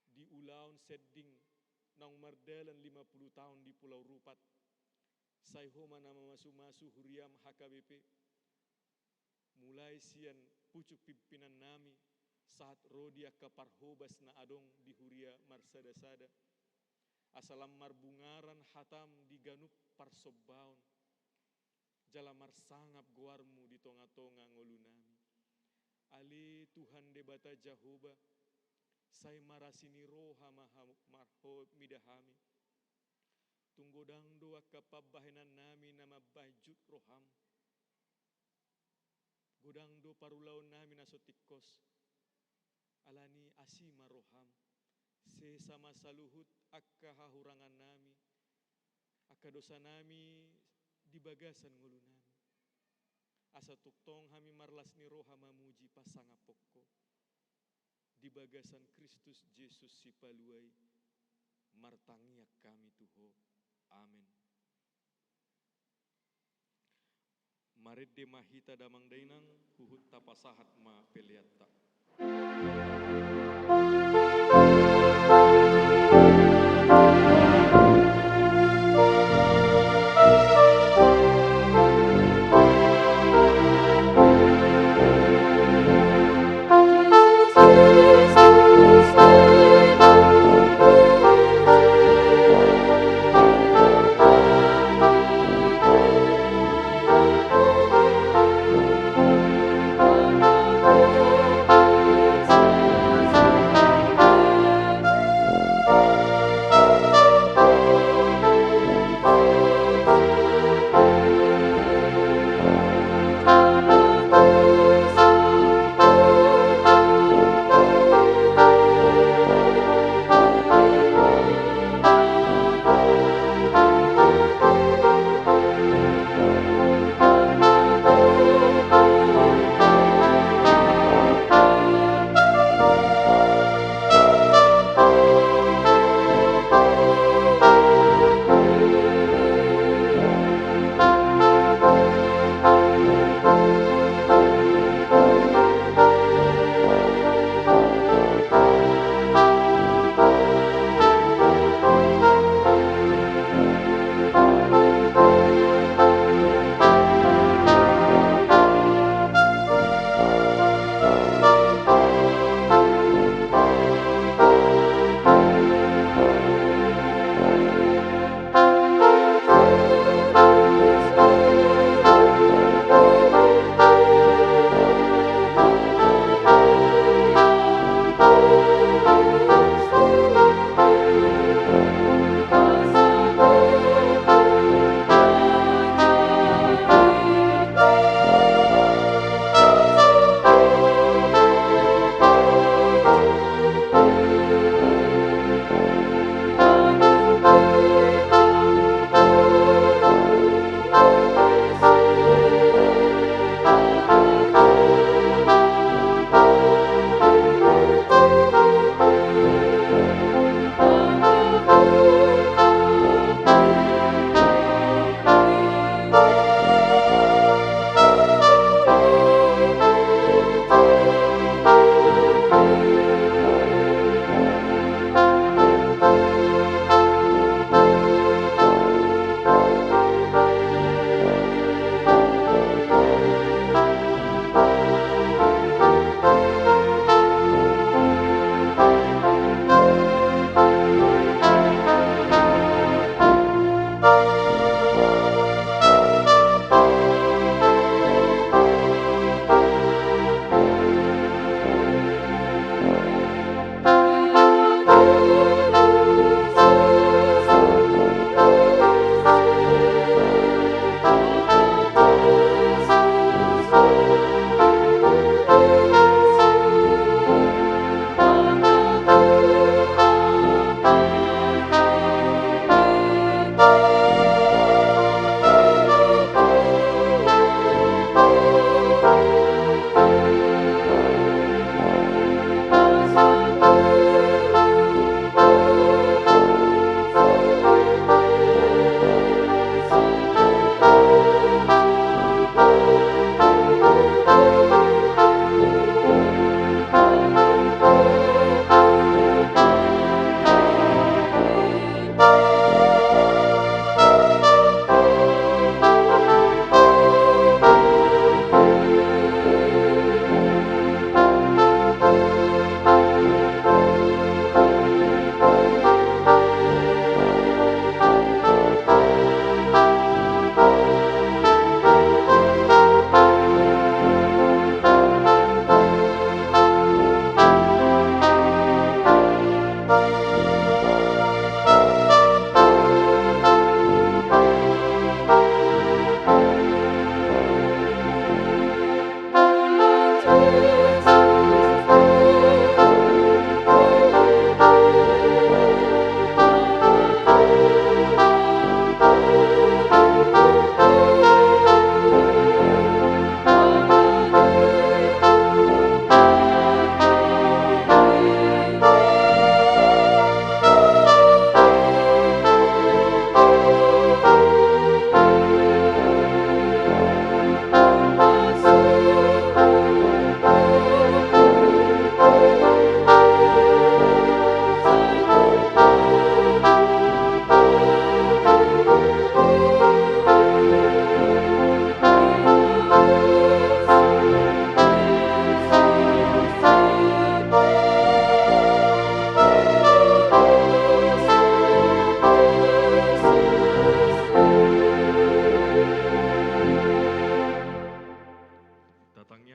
Speaker 6: Di ulaon sedding nang mardalan 50 tahun di Pulau Rupat. Say homa nama masu-masu huriam HKBP. Mulai sian pucuk pimpinan nami saat rodia kaparhobas na adong di huria marsada-sada. Asalam marbungaran hatam di ganup parsobbaon. Jalamar sangap goarmu di tonga-tonga ngolunami. Ali Tuhan debata Jahoba. Say marasini roha marho midahami. Tunggodang doa kapabahenan nami nama bajut roham. Godang do parulaon nami nasotikos. Alani asima roham. Sesama saluhut akka hahurangan nami. Akka dosa nami di bagasan ngulu nami. Asa tuktong hami marlas ni roha mamuji pasangapokko. di bagasan Kristus Yesus si paluai, martangiak kami Tuho. Amin. Marit de mahita damang dainang, huhut tapasahat ma peliatta.
Speaker 2: Amen.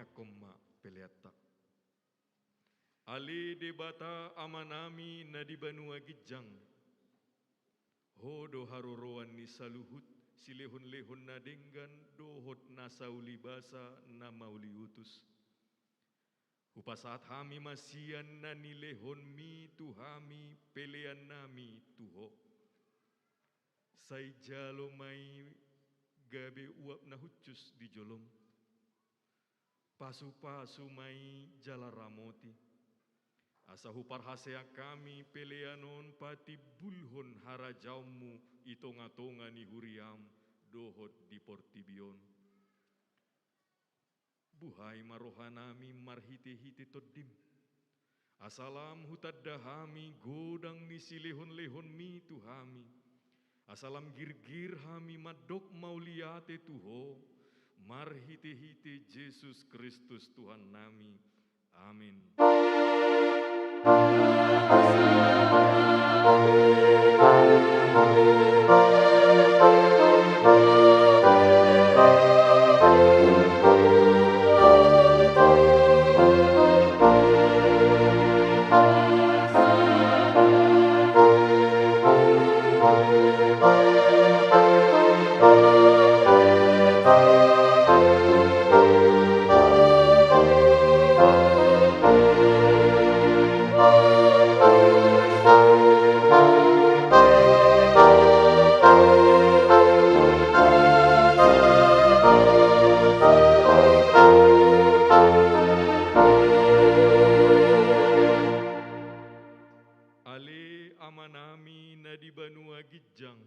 Speaker 6: komma peleata. Ali debata amanami na di Banua Gijang. Hodo haroroan ni saluhut silehon-lehon na denggan dohot na sauli basa na mauli utus. Upasaat hami masian na nilehon mi tuhami pelean nami tuho. Sai jalo mai gabe uap na hucus di jolom. Pasu-pasu mai jala ramoti. Asa hupar hasea kami peleanon pati bulhon harajaumu itonga-tonga ni huriam dohot di portibion. Buhai marohanami marhite-hite toddim. Asalam hutaddahami godang ni silehon-lehon mi tuhami. Asalam girgir hami madok mauliate tuho. Marhite-hite Yesus Kristus Tuhan nami. Amin. Ale amanami na di Banua Gijang,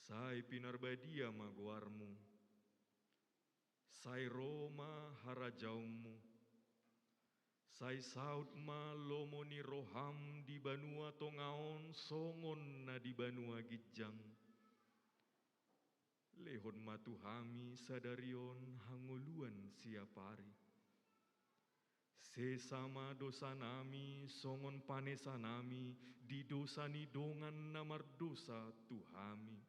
Speaker 6: sai pinarbadia maguarmu, sai Roma harajaumu, sai saud ma lomoni roham di Banua Tongaon songon na di Banua Gijang. Lehon matuhami sadarion hanguluan siapari. Sesama dosa nami, songon panesa nami, di dosa ni dongan namar dosa tuhami.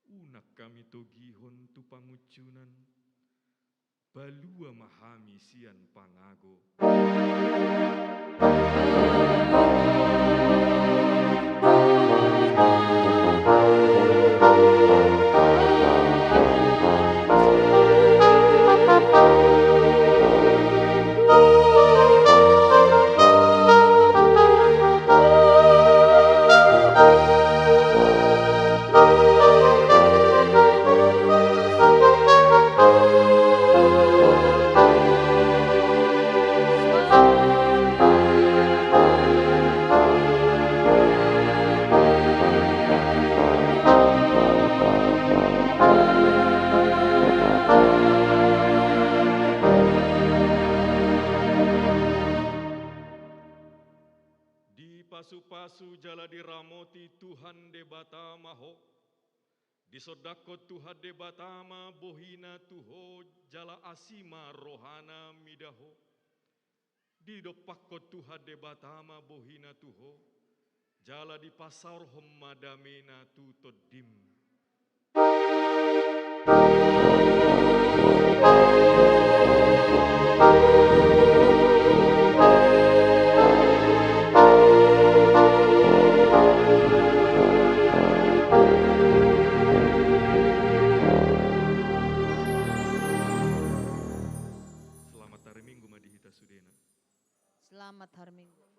Speaker 6: Unak kami togihon tu pangucunan, balua mahami sian pangago. Pasu-pasu jala diramoti Tuhan de batama ho. Disodako Tuhan de batama bohina tuho jala asima rohana midaho. Didopako Tuhan de batama bohina tuho jala di pasar hommadamena tu todim.
Speaker 2: Selamat hari Minggu.